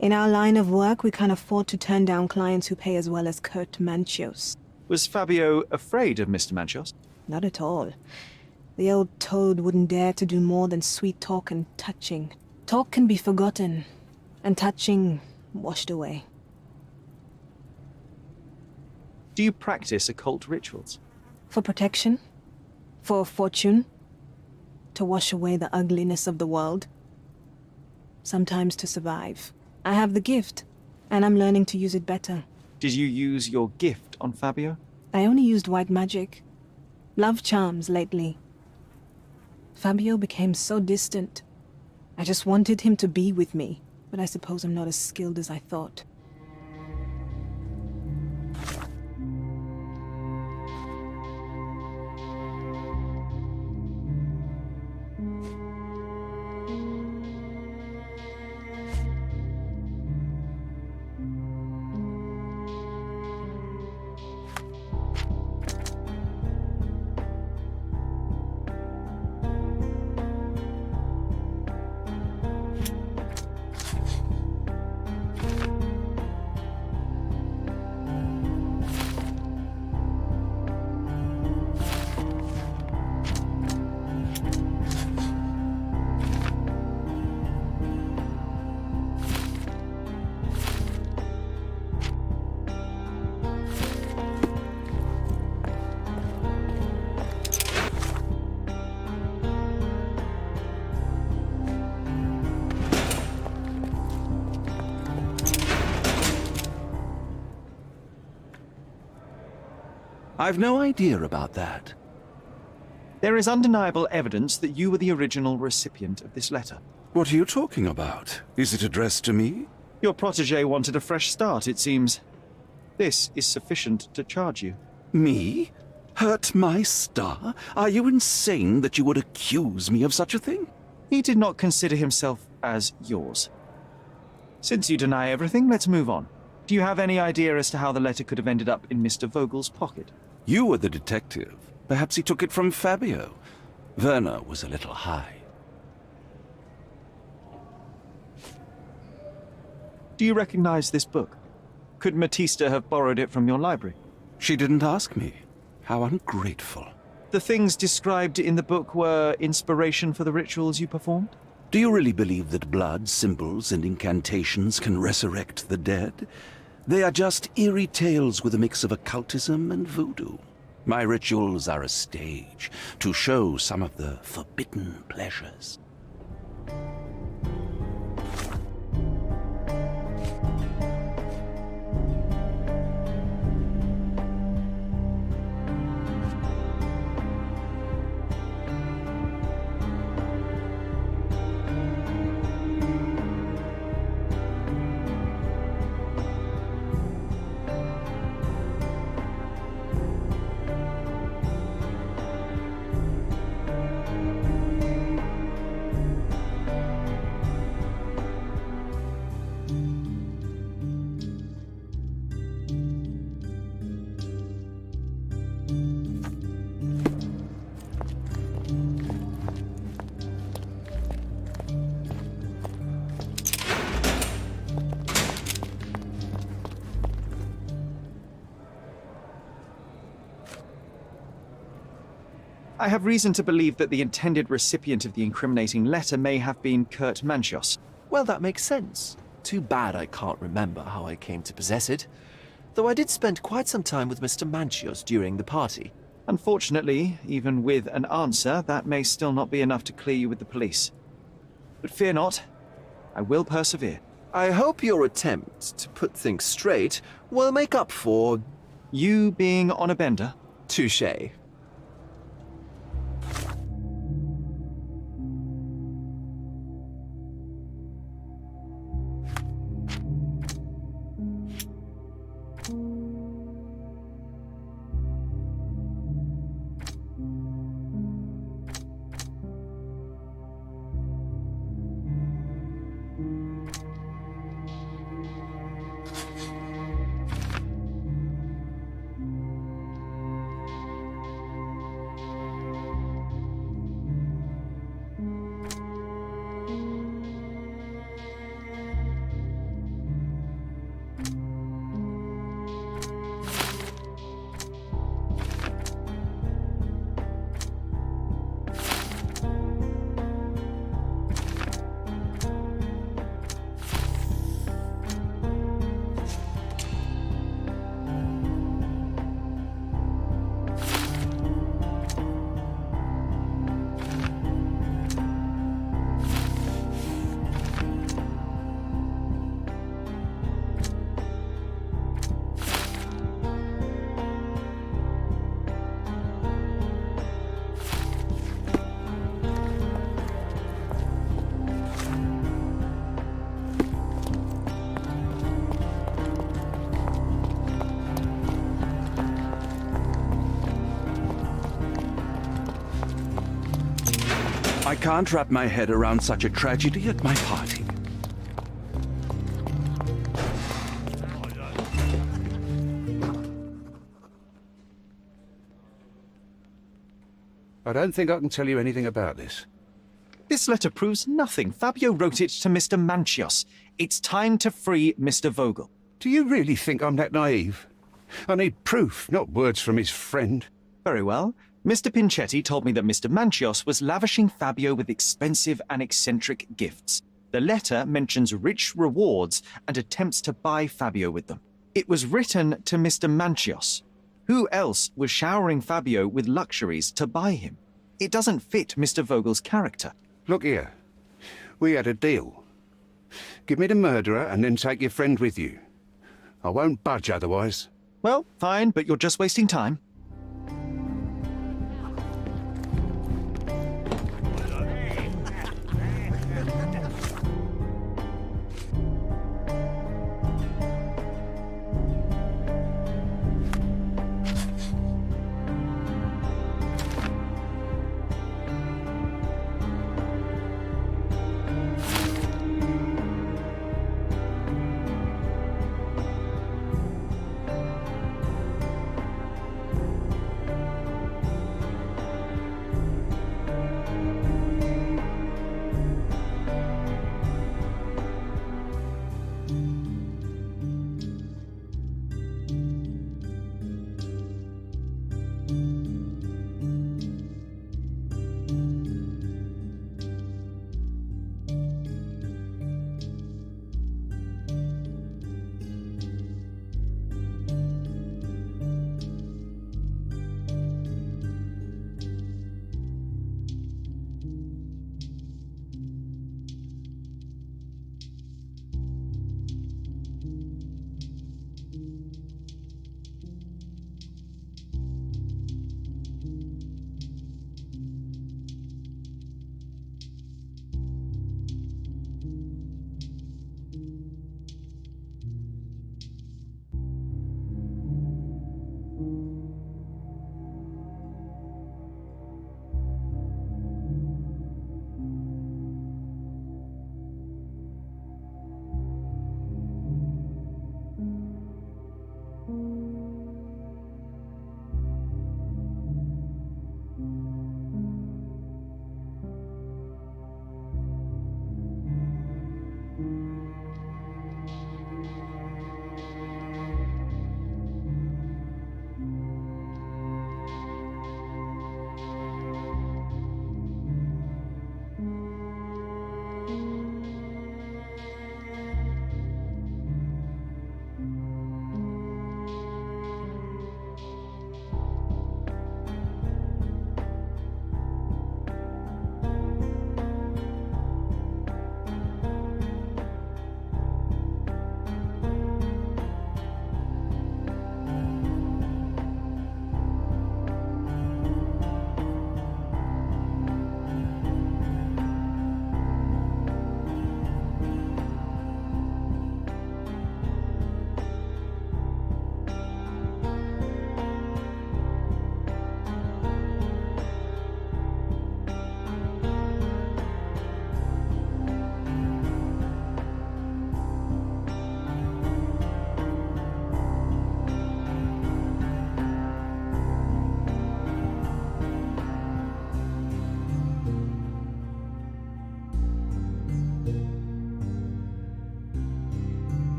In our line of work, we can't afford to turn down clients who pay as well as Kurt Manchios. Was Fabio afraid of Mr. Manchios? Not at all. The old toad wouldn't dare to do more than sweet talk and touching. Talk can be forgotten, and touching washed away. Do you practice occult rituals? For protection? For fortune? To wash away the ugliness of the world? Sometimes to survive. I have the gift, and I'm learning to use it better. Did you use your gift on Fabio? I only used white magic. Love charms lately. Fabio became so distant. I just wanted him to be with me, but I suppose I'm not as skilled as I thought. I've no idea about that. There is undeniable evidence that you were the original recipient of this letter. What are you talking about? Is it addressed to me? Your protege wanted a fresh start, it seems. This is sufficient to charge you. Me? Hurt my star? Are you insane that you would accuse me of such a thing? He did not consider himself as yours. Since you deny everything, let's move on. Do you have any idea as to how the letter could have ended up in Mr. Vogel's pocket? You were the detective. Perhaps he took it from Fabio. Werner was a little high. Do you recognize this book? Could Matista have borrowed it from your library? She didn't ask me. How ungrateful. The things described in the book were inspiration for the rituals you performed? Do you really believe that blood, symbols, and incantations can resurrect the dead? They are just eerie tales with a mix of occultism and voodoo. My rituals are a stage to show some of the forbidden pleasures. I have reason to believe that the intended recipient of the incriminating letter may have been Kurt Manchios. Well, that makes sense. Too bad I can't remember how I came to possess it. Though I did spend quite some time with Mr. Manchios during the party. Unfortunately, even with an answer, that may still not be enough to clear you with the police. But fear not, I will persevere. I hope your attempt to put things straight will make up for... You being on a bender? touché. I can't wrap my head around such a tragedy at my party. I don't think I can tell you anything about this. This letter proves nothing. Fabio wrote it to Mr. Manchios. It's time to free Mr. Vogel. Do you really think I'm that naive? I need proof, not words from his friend. Very well. Mr. Pinchetti told me that Mr. Manchios was lavishing Fabio with expensive and eccentric gifts. The letter mentions rich rewards and attempts to buy Fabio with them. It was written to Mr. Manchios. Who else was showering Fabio with luxuries to buy him? It doesn't fit Mr. Vogel's character. Look here. We had a deal. Give me the murderer and then take your friend with you. I won't budge otherwise. Well, fine, but you're just wasting time.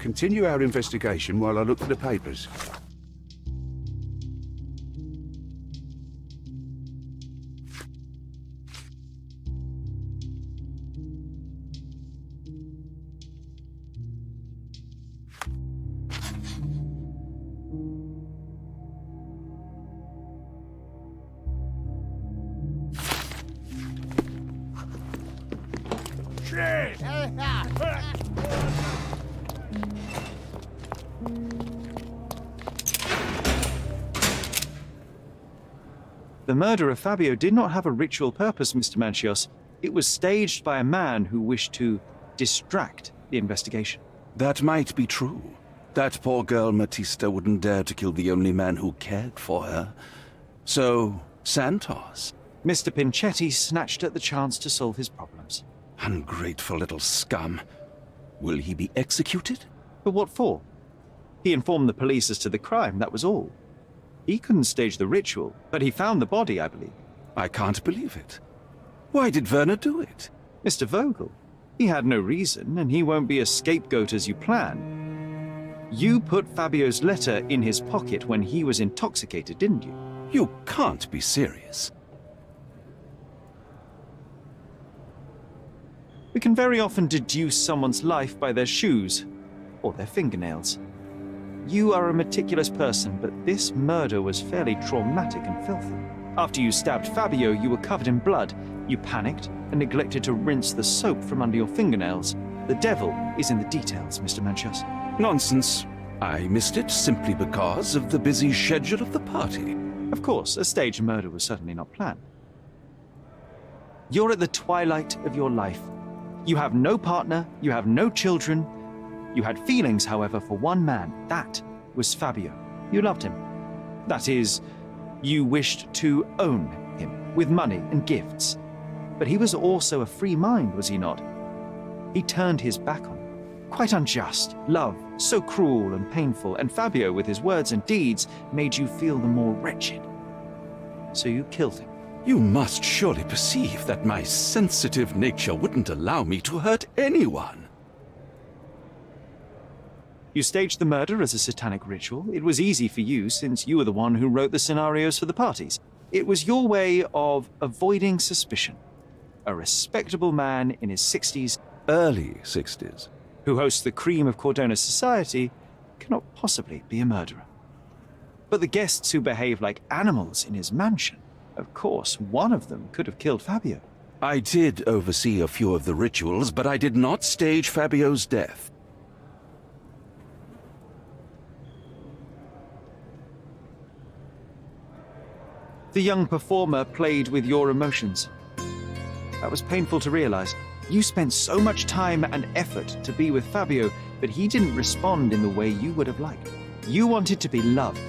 continue our investigation while I look for the papers. The murder of Fabio did not have a ritual purpose, Mr. Manchios. It was staged by a man who wished to distract the investigation. That might be true. That poor girl Matista wouldn't dare to kill the only man who cared for her. So, Santos. Mr. Pinchetti snatched at the chance to solve his problems. Ungrateful little scum. Will he be executed? But what for? He informed the police as to the crime, that was all. He couldn't stage the ritual, but he found the body, I believe. I can't believe it. Why did Werner do it? Mr. Vogel. He had no reason, and he won't be a scapegoat as you plan. You put Fabio's letter in his pocket when he was intoxicated, didn't you? You can't be serious. We can very often deduce someone's life by their shoes or their fingernails. You are a meticulous person, but this murder was fairly traumatic and filthy. After you stabbed Fabio, you were covered in blood. You panicked and neglected to rinse the soap from under your fingernails. The devil is in the details, Mr. Manchios. Nonsense. I missed it simply because of the busy schedule of the party. Of course, a staged murder was certainly not planned. You're at the twilight of your life. You have no partner, you have no children. You had feelings, however, for one man. That was Fabio. You loved him. That is, you wished to own him with money and gifts. But he was also a free mind, was he not? He turned his back on you. Quite unjust. Love, so cruel and painful, and Fabio, with his words and deeds, made you feel the more wretched. So you killed him. You must surely perceive that my sensitive nature wouldn't allow me to hurt anyone. You staged the murder as a satanic ritual. It was easy for you, since you were the one who wrote the scenarios for the parties. It was your way of avoiding suspicion. A respectable man in his 60s, Early 60s. who hosts the cream of Cordona society, cannot possibly be a murderer. But the guests who behave like animals in his mansion, of course, one of them could have killed Fabio. I did oversee a few of the rituals, but I did not stage Fabio's death. The young performer played with your emotions. That was painful to realize. You spent so much time and effort to be with Fabio, but he didn't respond in the way you would have liked. You wanted to be loved.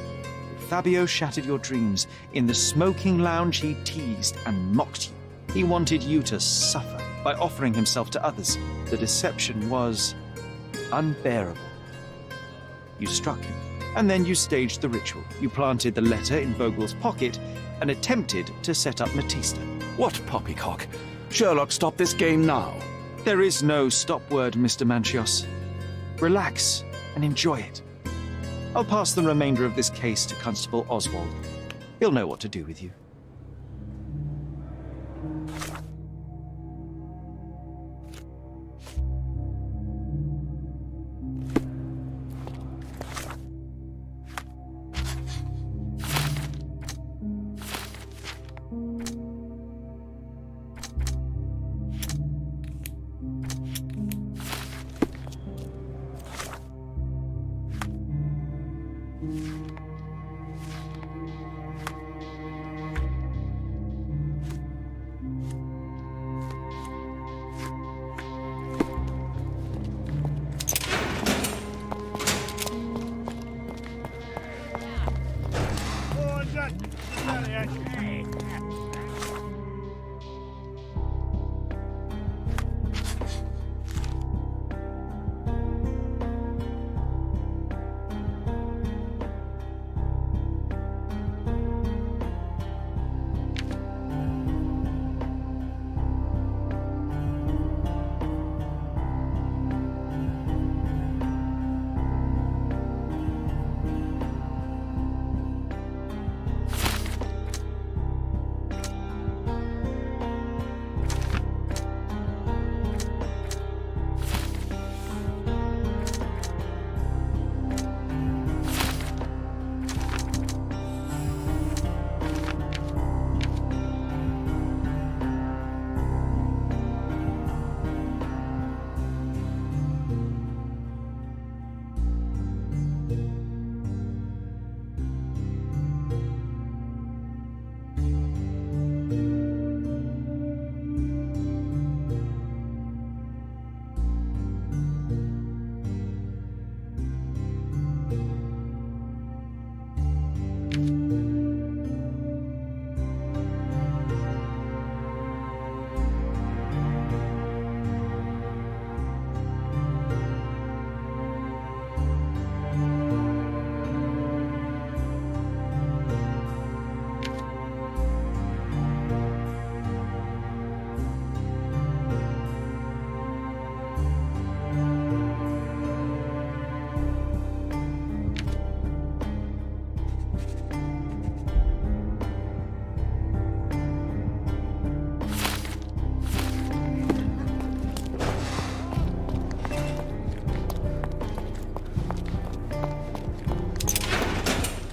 Fabio shattered your dreams. In the smoking lounge, he teased and mocked you. He wanted you to suffer by offering himself to others. The deception was unbearable. You struck him, and then you staged the ritual. You planted the letter in Vogel's pocket and attempted to set up Matista. What poppycock? Sherlock, stop this game now. There is no stop word, Mr. Manchios. Relax and enjoy it. I'll pass the remainder of this case to Constable Oswald. He'll know what to do with you.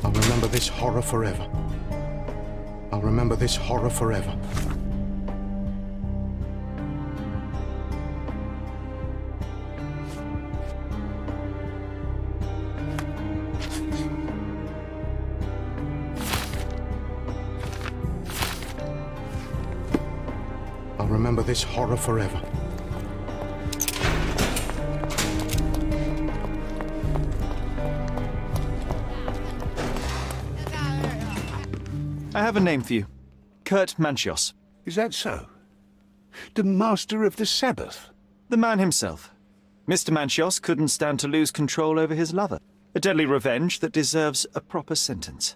I'll remember this horror forever. I'll remember this horror forever. I'll remember this horror forever. I have a name for you. Kurt Manchios. Is that so? The master of the Sabbath? The man himself. Mr. Manchios couldn't stand to lose control over his lover. A deadly revenge that deserves a proper sentence.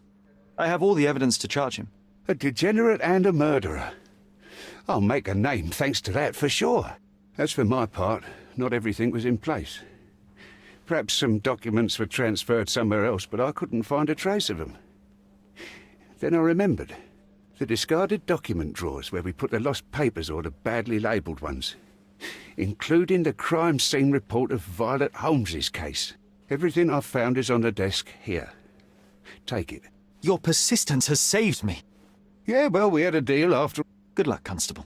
I have all the evidence to charge him. A degenerate and a murderer. I'll make a name thanks to that, for sure. As for my part, not everything was in place. Perhaps some documents were transferred somewhere else, but I couldn't find a trace of them. Then I remembered. The discarded document drawers where we put the lost papers or the badly labelled ones. Including the crime scene report of Violet Holmes's case. Everything I've found is on the desk here. Take it. Your persistence has saved me. Yeah, well, we had a deal after... Good luck, Constable.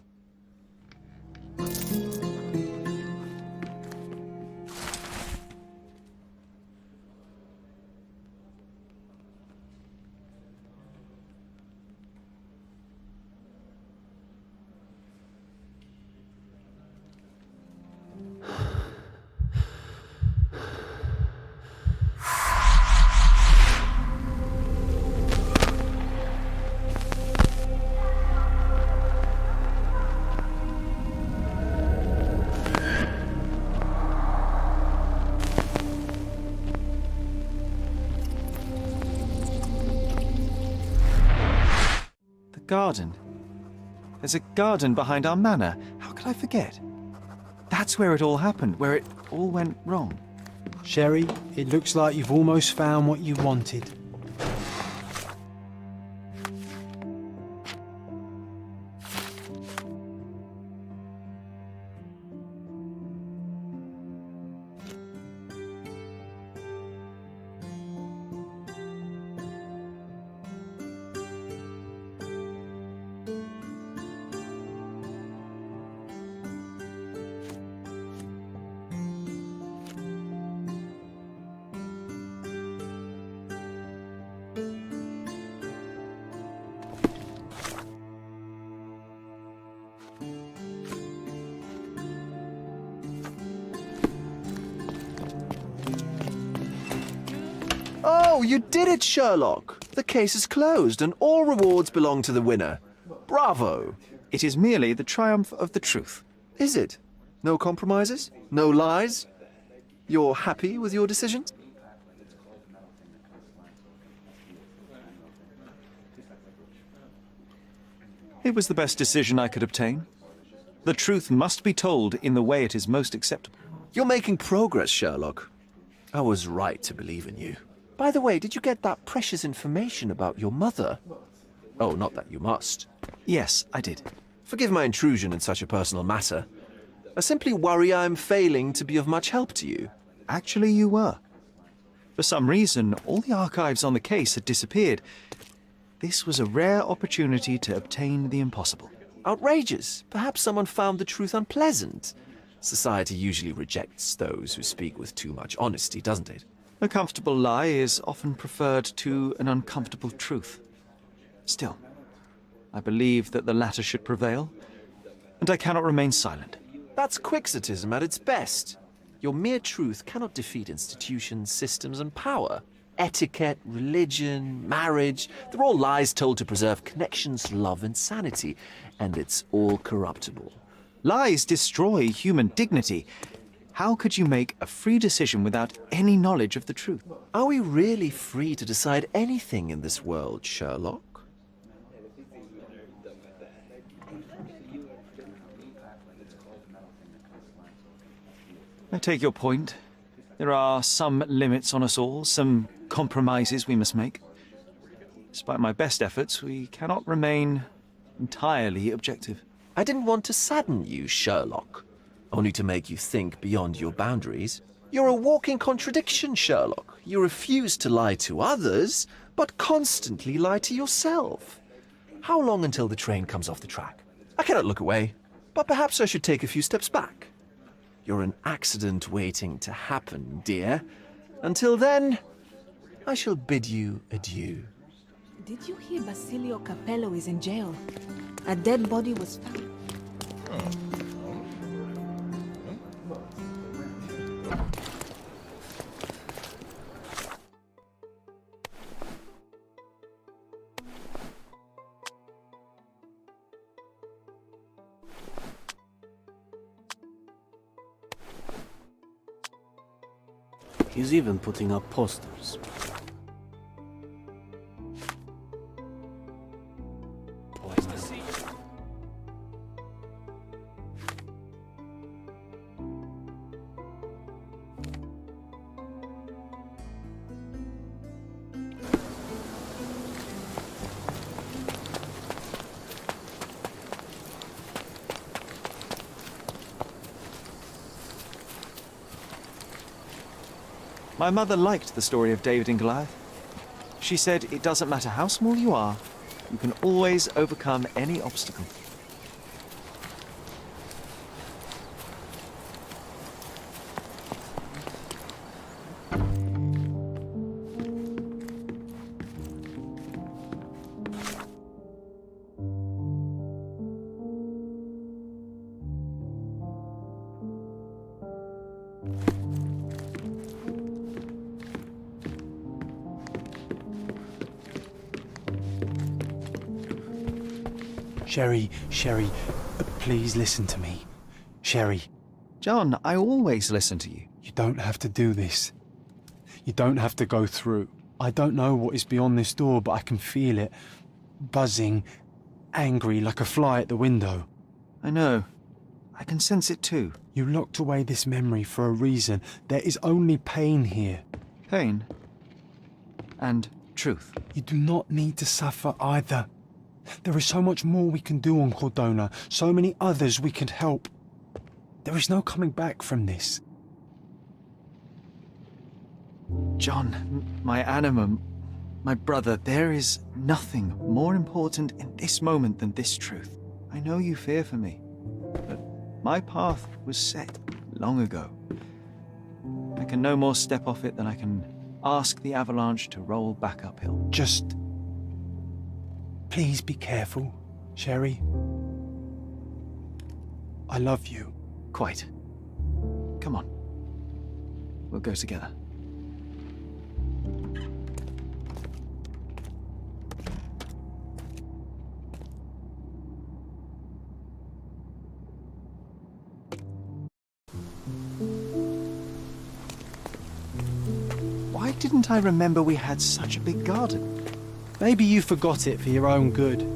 Garden. There's a garden behind our manor. How could I forget? That's where it all happened, where it all went wrong. Sherry, it looks like you've almost found what you wanted. Oh, you did it, Sherlock! The case is closed and all rewards belong to the winner. Bravo! It is merely the triumph of the truth. Is it? No compromises? No lies? You're happy with your decisions? It was the best decision I could obtain. The truth must be told in the way it is most acceptable. You're making progress, Sherlock. I was right to believe in you. By the way, did you get that precious information about your mother? Oh, not that you must. Yes, I did. Forgive my intrusion in such a personal matter. I simply worry I'm failing to be of much help to you. Actually, you were. For some reason, all the archives on the case had disappeared. This was a rare opportunity to obtain the impossible. Outrageous. Perhaps someone found the truth unpleasant. Society usually rejects those who speak with too much honesty, doesn't it? A comfortable lie is often preferred to an uncomfortable truth. Still, I believe that the latter should prevail, and I cannot remain silent. That's quixotism at its best. Your mere truth cannot defeat institutions, systems, and power. Etiquette, religion, marriage, they're all lies told to preserve connections, love, and sanity, and it's all corruptible. Lies destroy human dignity. How could you make a free decision without any knowledge of the truth? Are we really free to decide anything in this world, Sherlock? I take your point. There are some limits on us all, some compromises we must make. Despite my best efforts, we cannot remain entirely objective. I didn't want to sadden you, Sherlock, only to make you think beyond your boundaries. You're a walking contradiction, Sherlock. You refuse to lie to others, but constantly lie to yourself. How long until the train comes off the track? I cannot look away, but perhaps I should take a few steps back. You're an accident waiting to happen, dear. Until then, I shall bid you adieu. Did you hear Basilio Capello is in jail? A dead body was found. He's even putting up posters. My mother liked the story of David and Goliath. She said it doesn't matter how small you are, you can always overcome any obstacle. Sherry, please listen to me. Sherry. John, I always listen to you. You don't have to do this. You don't have to go through. I don't know what is beyond this door, but I can feel it. Buzzing, angry, like a fly at the window. I know. I can sense it too. You locked away this memory for a reason. There is only pain here. Pain. And truth. You do not need to suffer either. There is so much more we can do on Cordona, so many others we can help. There is no coming back from this. John, my anima, my brother, there is nothing more important in this moment than this truth. I know you fear for me, but my path was set long ago. I can no more step off it than I can ask the avalanche to roll back uphill. Just please be careful, Sherry. I love you. Quite. Come on. We'll go together. Why didn't I remember we had such a big garden? Maybe you forgot it for your own good.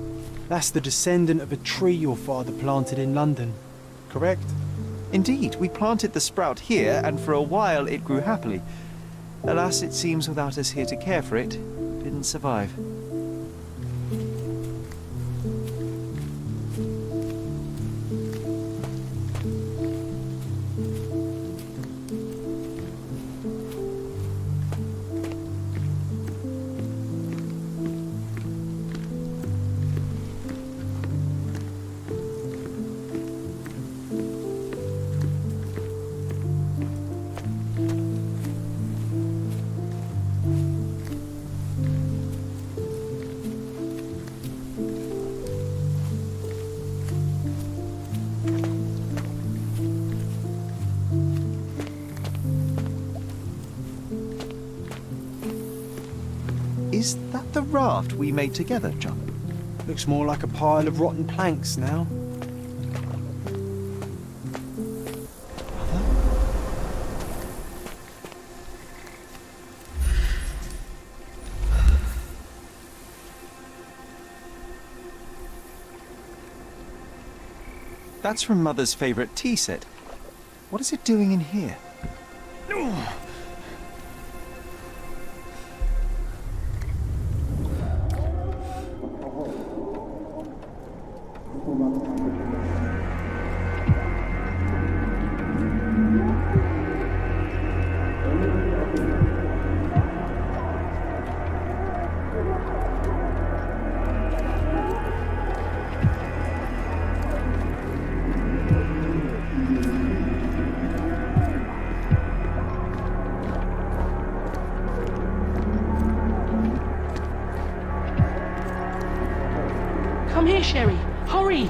That's the descendant of a tree your father planted in London, correct? Indeed, we planted the sprout here, and for a while it grew happily. Alas, it seems without us here to care for it, it didn't survive. Is that the raft we made together, John? Looks more like a pile of rotten planks now. That's from Mother's favourite tea set. What is it doing in here? Come here, Sherry. Hurry!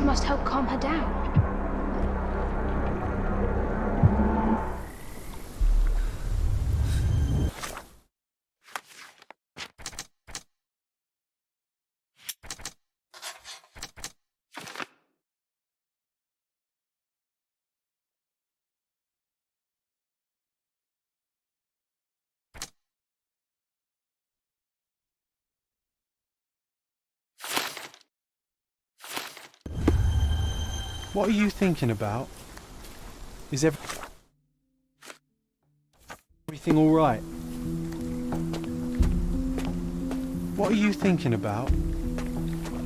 Must help calm her down. What are you thinking about? Is everything all right? What are you thinking about?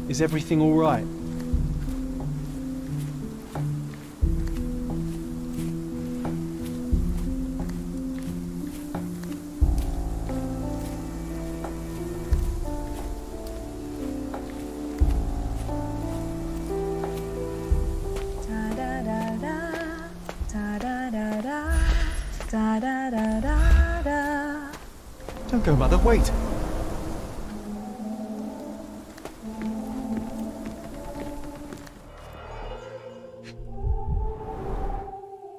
Is everything all right? Don't go, Mother, wait!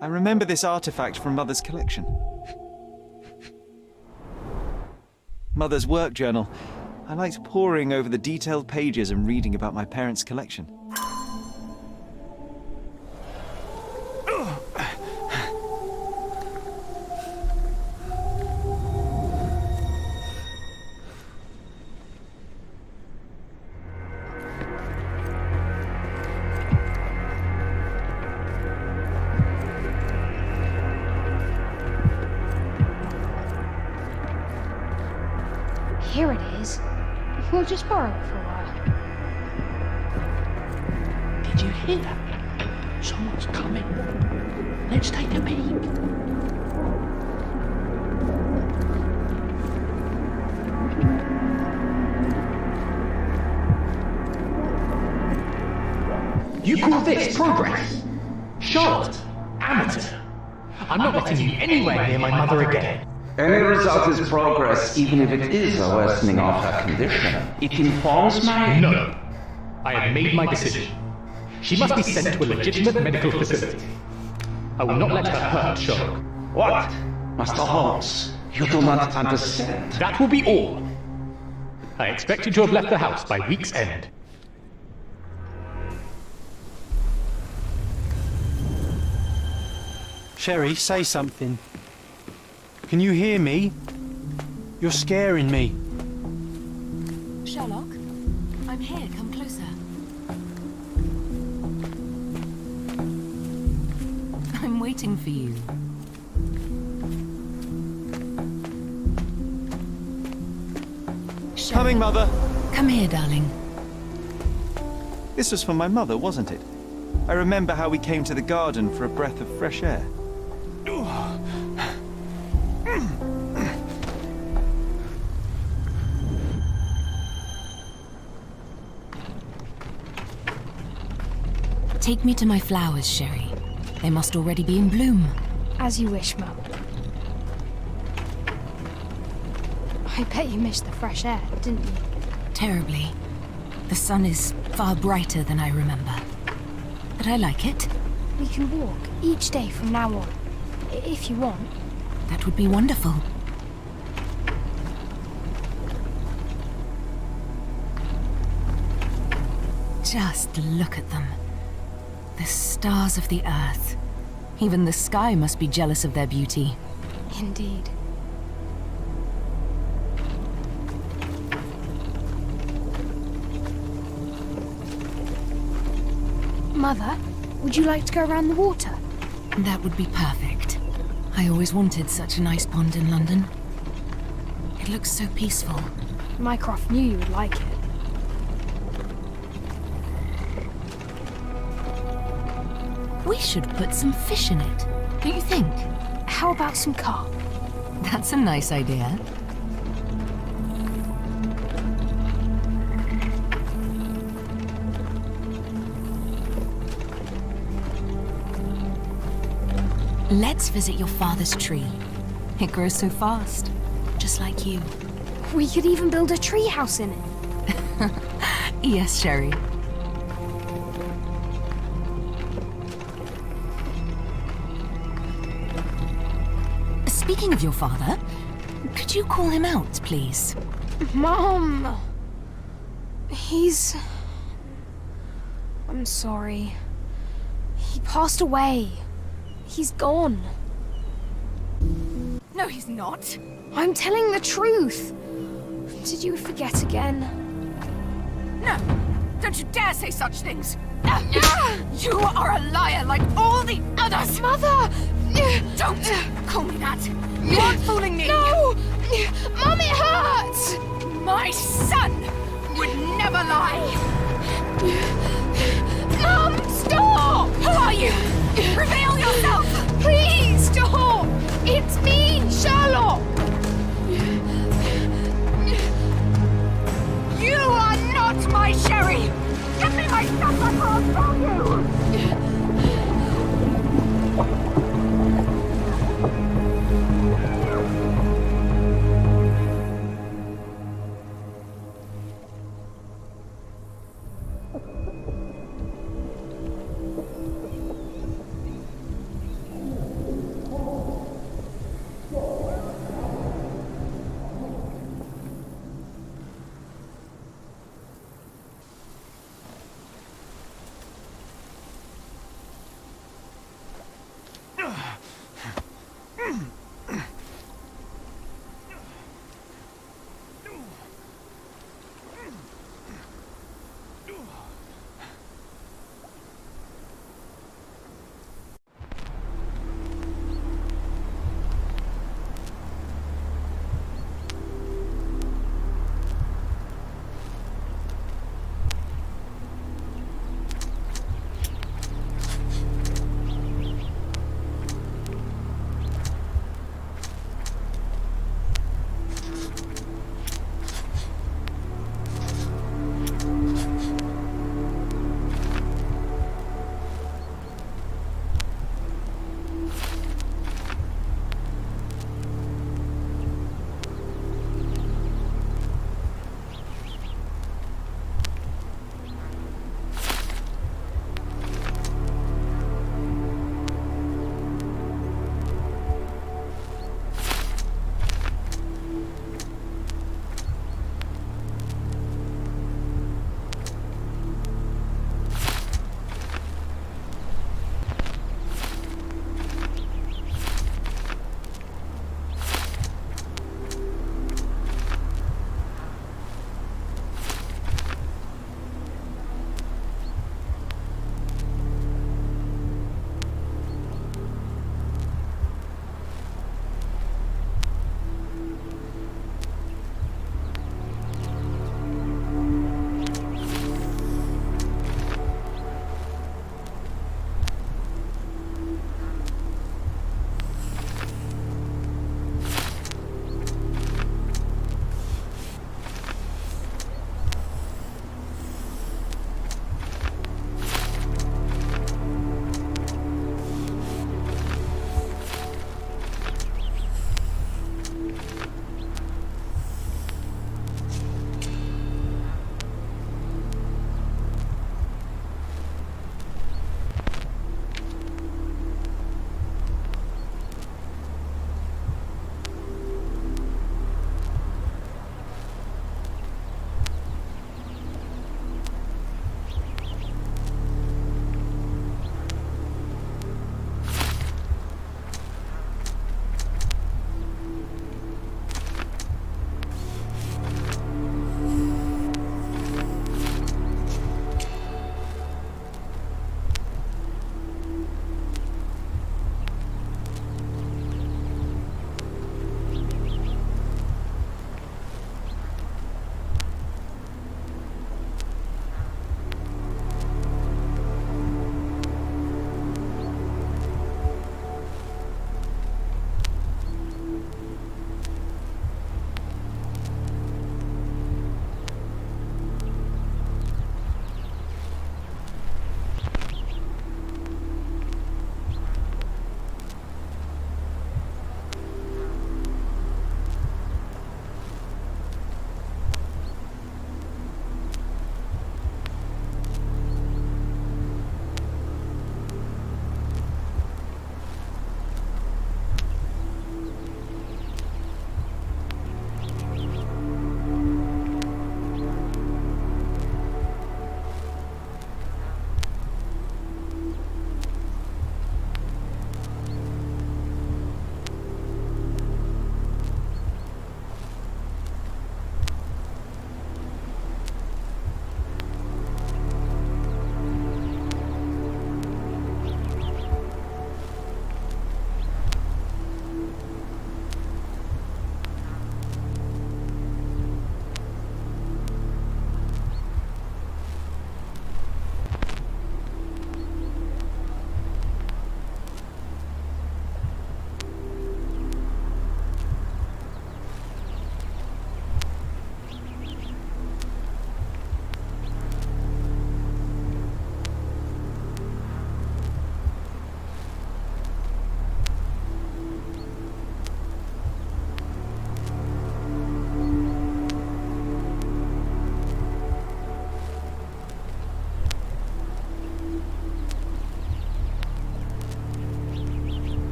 I remember this artifact from Mother's collection. Mother's work journal. I liked poring over the detailed pages and reading about my parents' collection. Here it is. We'll just borrow it for a while. Did you hear that? Someone's coming. Let's take a peek. You call this progress? Charlotte, amateur. I'm not letting you anywhere near my mother again. Any result is progress, even if it is a worsening of her condition. It informs my... No. I have made my decision. She must be sent to a legitimate medical facility. I will not let her hurt Sherlock. What? Master Holmes, you do not understand. That will be all. I expect you to have left the house by week's end. Sherry, say something. Can you hear me? You're scaring me. Sherlock, I'm here. Come closer. I'm waiting for you. Coming, Mother! Come here, darling. This was for my mother, wasn't it? I remember how we came to the garden for a breath of fresh air. Take me to my flowers, Sherry. They must already be in bloom. As you wish, Mum. I bet you missed the fresh air, didn't you? Terribly. The sun is far brighter than I remember. But I like it. We can walk each day from now on, if you want. That would be wonderful. Just look at them. The stars of the earth. Even the sky must be jealous of their beauty. Indeed. Mother, would you like to go around the water? That would be perfect. I always wanted such a nice pond in London. It looks so peaceful. Mycroft knew you would like it. We should put some fish in it, don't you think? How about some carp? That's a nice idea. Let's visit your father's tree. It grows so fast, just like you. We could even build a tree house in it. Yes, Sherry. Speaking of your father, could you call him out, please? Mom! I'm sorry. He passed away. He's gone. No, he's not. I'm telling the truth. Did you forget again? No! Don't you dare say such things! You are a liar like all the others! Mother! Don't call me that! You aren't fooling me! No! Mom, it hurts! My son would never lie! Mom, stop! Who are you? Reveal yourself! Please, stop! It's me, Sherlock! You are not my Sherry! Give me my stuff or I'll tell you!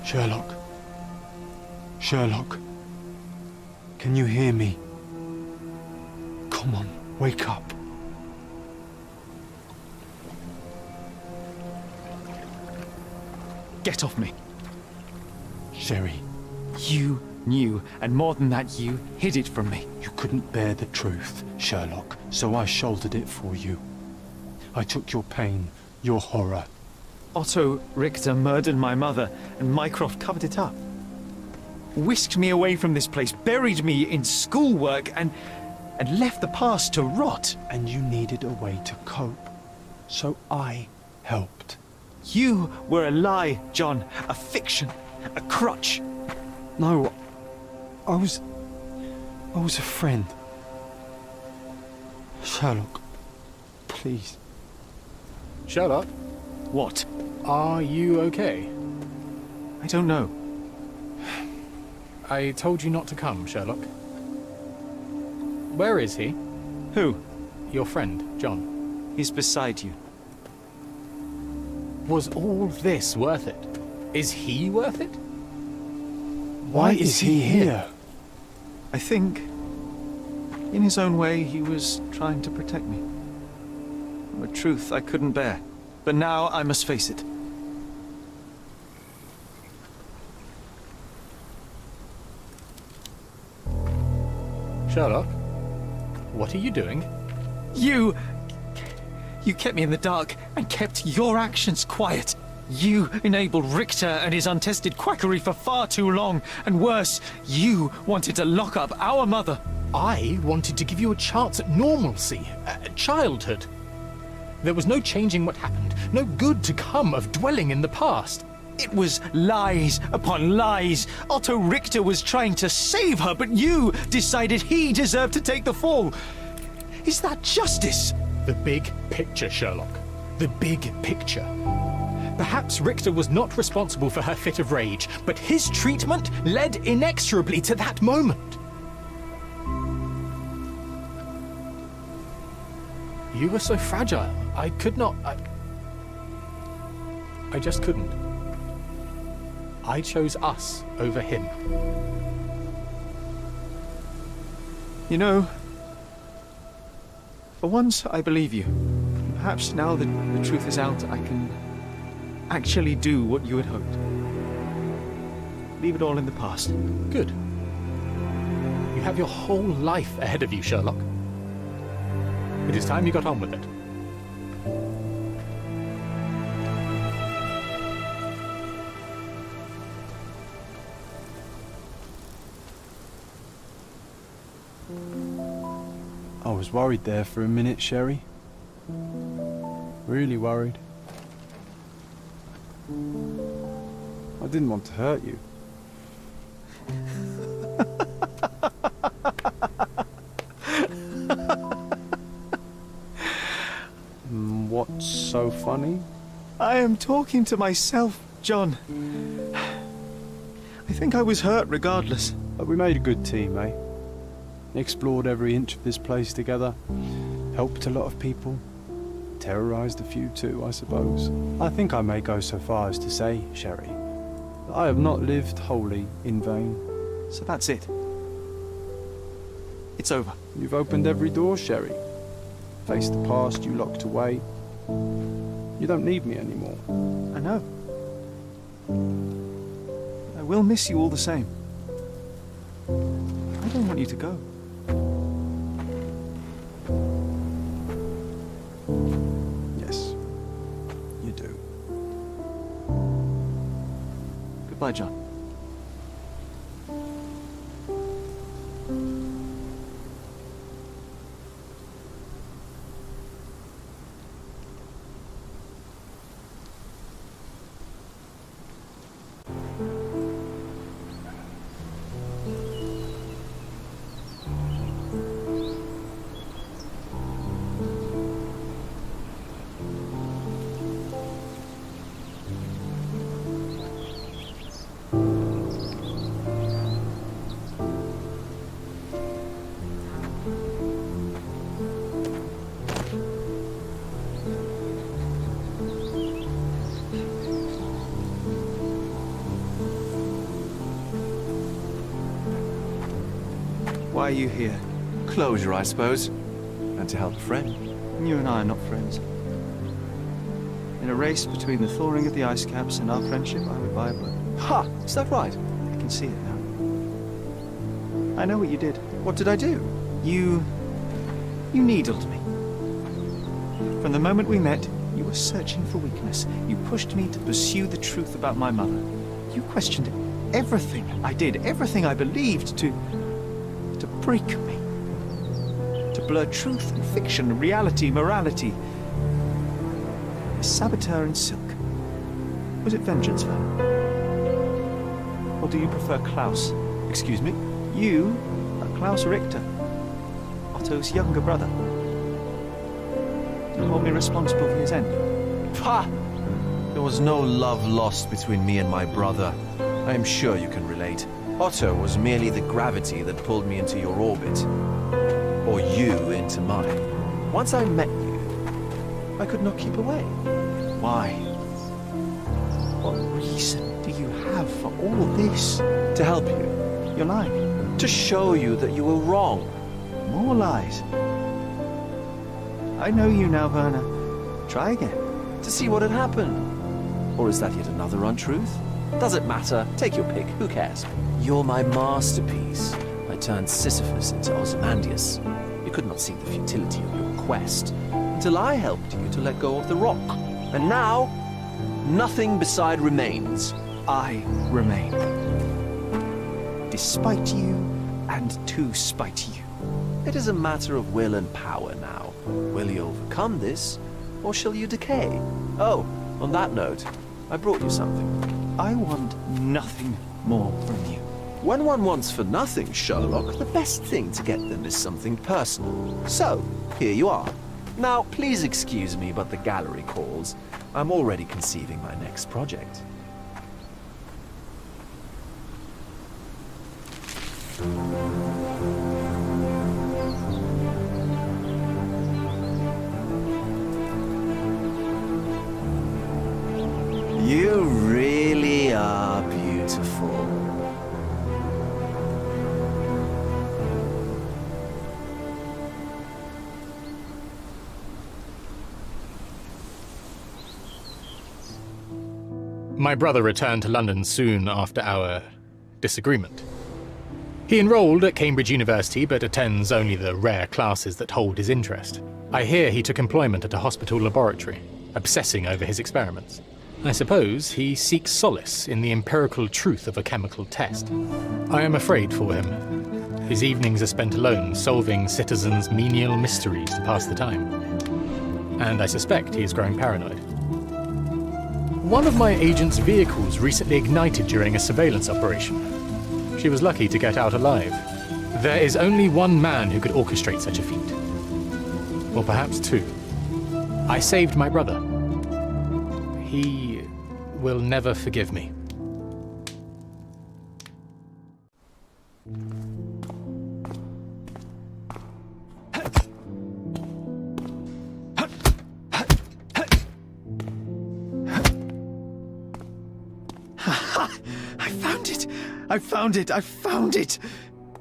Sherlock. Sherlock. Can you hear me? Come on, wake up. Get off me. Sherry, You knew, and more than that, you hid it from me. you couldn't bear the truth, Sherlock, so I shouldered it for you. I took your pain, your horror. Otto Richter murdered my mother, and Mycroft covered it up. Whisked me away from this place, buried me in schoolwork, and left the past to rot. And you needed a way to cope, so I helped. You were a lie, John, a fiction, a crutch. No, I was a friend. Sherlock, please. Sherlock, What? are you okay? I don't know. I told you not to come, Sherlock. Where is he? Who? Your friend, John. He's beside you. Was all this worth it? Is he worth it? Why is he here? I think, in his own way, he was trying to protect me. A truth I couldn't bear. But now I must face it. Sherlock, what are you doing? You kept me in the dark and kept your actions quiet. You enabled Richter and his untested quackery for far too long. And worse, you wanted to lock up our mother. I wanted to give you a chance at normalcy, childhood. There was no changing what happened, no good to come of dwelling in the past. It was lies upon lies. Otto Richter was trying to save her, but you decided he deserved to take the fall. Is that justice? The big picture, Sherlock. The big picture. Perhaps Richter was not responsible for her fit of rage, but his treatment led inexorably to that moment. You were so fragile. I could not... I just couldn't. I chose us over him. You know, for once I believe you. Perhaps now that the truth is out, I can actually do what you had hoped. Leave it all in the past. Good. You have your whole life ahead of you, Sherlock. It is time you got on with it. I was worried there for a minute, Sherry. Really worried. I didn't want to hurt you. What's so funny? I am talking to myself, John. I think I was hurt regardless. But we made a good team, eh? Explored every inch of this place together. Helped a lot of people. Terrorized a few too, I suppose. I think I may go so far as to say, Sherry, that I have not lived wholly in vain. So that's it. It's over. You've opened every door, Sherry. Faced the past you locked away. You don't need me anymore. I know. I will miss you all the same. I don't want you to go. Yes, you do. Goodbye, John. Why are you here? Closure, I suppose. And to help a friend. You and I are not friends. In a race between the thawing of the ice caps and our friendship, I would buy a book. Ha! Is that right? I can see it now. I know what you did. What did I do? You needled me. From the moment we met, you were searching for weakness. You pushed me to pursue the truth about my mother. You questioned everything I did, everything I believed, to break me. To blur truth and fiction, reality, morality. A saboteur in silk. Was it vengeance, Werner? Or do you prefer Klaus? Excuse me? You are Klaus Richter, Otto's younger brother. Do you hold me responsible for his end? Ha! There was no love lost between me and my brother. I am sure you can relate. Otto was merely the gravity that pulled me into your orbit. Or you into mine. Once I met you, I could not keep away. Why? What reason do you have for all this? To help you. You're lying. To show you that you were wrong. More lies. I know you now, Werner. Try again. To see what had happened. Or is that yet another untruth? Does it matter? Take your pick. Who cares? You're my masterpiece. I turned Sisyphus into Ozymandias. You could not see the futility of your quest until I helped you to let go of the rock. And now, nothing beside remains. I remain. Despite you and to spite you. It is a matter of will and power now. Will you overcome this, or shall you decay? Oh, on that note, I brought you something. I want nothing more from you. When one wants for nothing, Sherlock, the best thing to get them is something personal. So, here you are. Now, please excuse me, but the gallery calls. I'm already conceiving my next project. You really are beautiful. My brother returned to London soon after our disagreement. He enrolled at Cambridge University, but attends only the rare classes that hold his interest. I hear he took employment at a hospital laboratory, obsessing over his experiments. I suppose he seeks solace in the empirical truth of a chemical test. I am afraid for him. His evenings are spent alone, solving citizens' menial mysteries to pass the time. And I suspect he is growing paranoid. One of my agent's vehicles recently ignited during a surveillance operation. She was lucky to get out alive. There is only one man who could orchestrate such a feat. Or perhaps two. I saved my brother. He will never forgive me. I found it!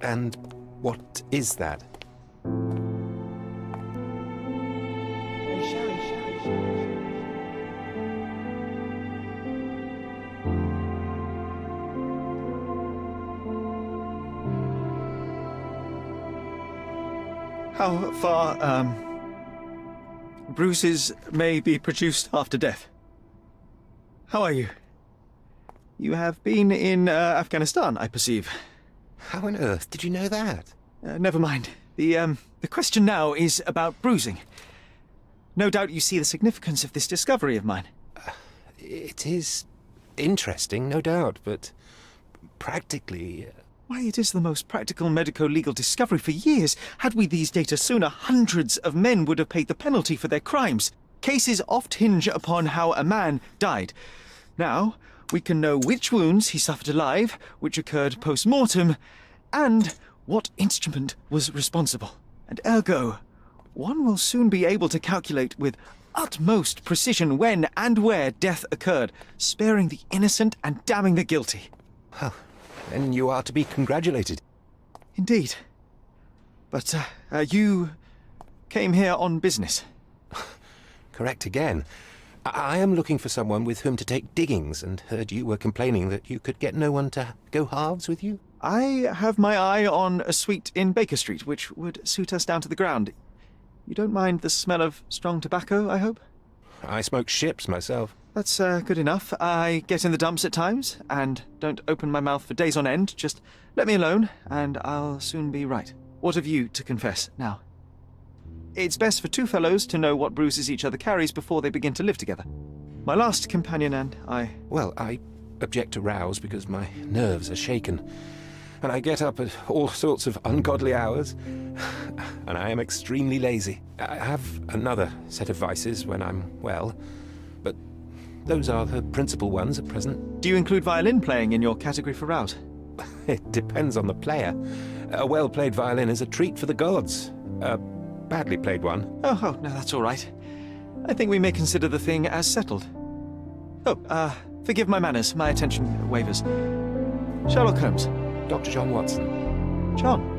And what is that? How far, bruises may be produced after death. How are you? You have been in Afghanistan, I perceive. How on earth did you know that? Never mind. The question now is about bruising. No doubt you see the significance of this discovery of mine. It is interesting, no doubt, but practically... Why, it is the most practical medico-legal discovery for years. Had we these data sooner, hundreds of men would have paid the penalty for their crimes. Cases oft hinge upon how a man died. Now, we can know which wounds he suffered alive, which occurred post-mortem, and what instrument was responsible. And ergo, one will soon be able to calculate with utmost precision when and where death occurred, sparing the innocent and damning the guilty. Well, then you are to be congratulated. Indeed. But, you came here on business. Correct again. I am looking for someone with whom to take diggings, and heard you were complaining that you could get no one to go halves with you. I have my eye on a suite in Baker Street, which would suit us down to the ground. You don't mind the smell of strong tobacco, I hope? I smoke ships myself. That's good enough. I get in the dumps at times, and don't open my mouth for days on end. Just let me alone, and I'll soon be right. What have you to confess now? It's best for two fellows to know what bruises each other carries before they begin to live together. My last companion and I... Well, I object to rows because my nerves are shaken, and I get up at all sorts of ungodly hours, and I am extremely lazy. I have another set of vices when I'm well, but those are the principal ones at present. Do you include violin playing in your category for rout? It depends on the player. A well-played violin is a treat for the gods. A badly played one... Oh, no, that's all right. I think we may consider the thing as settled. Oh, forgive my manners. My attention wavers. Sherlock Holmes. Dr. John Watson. John?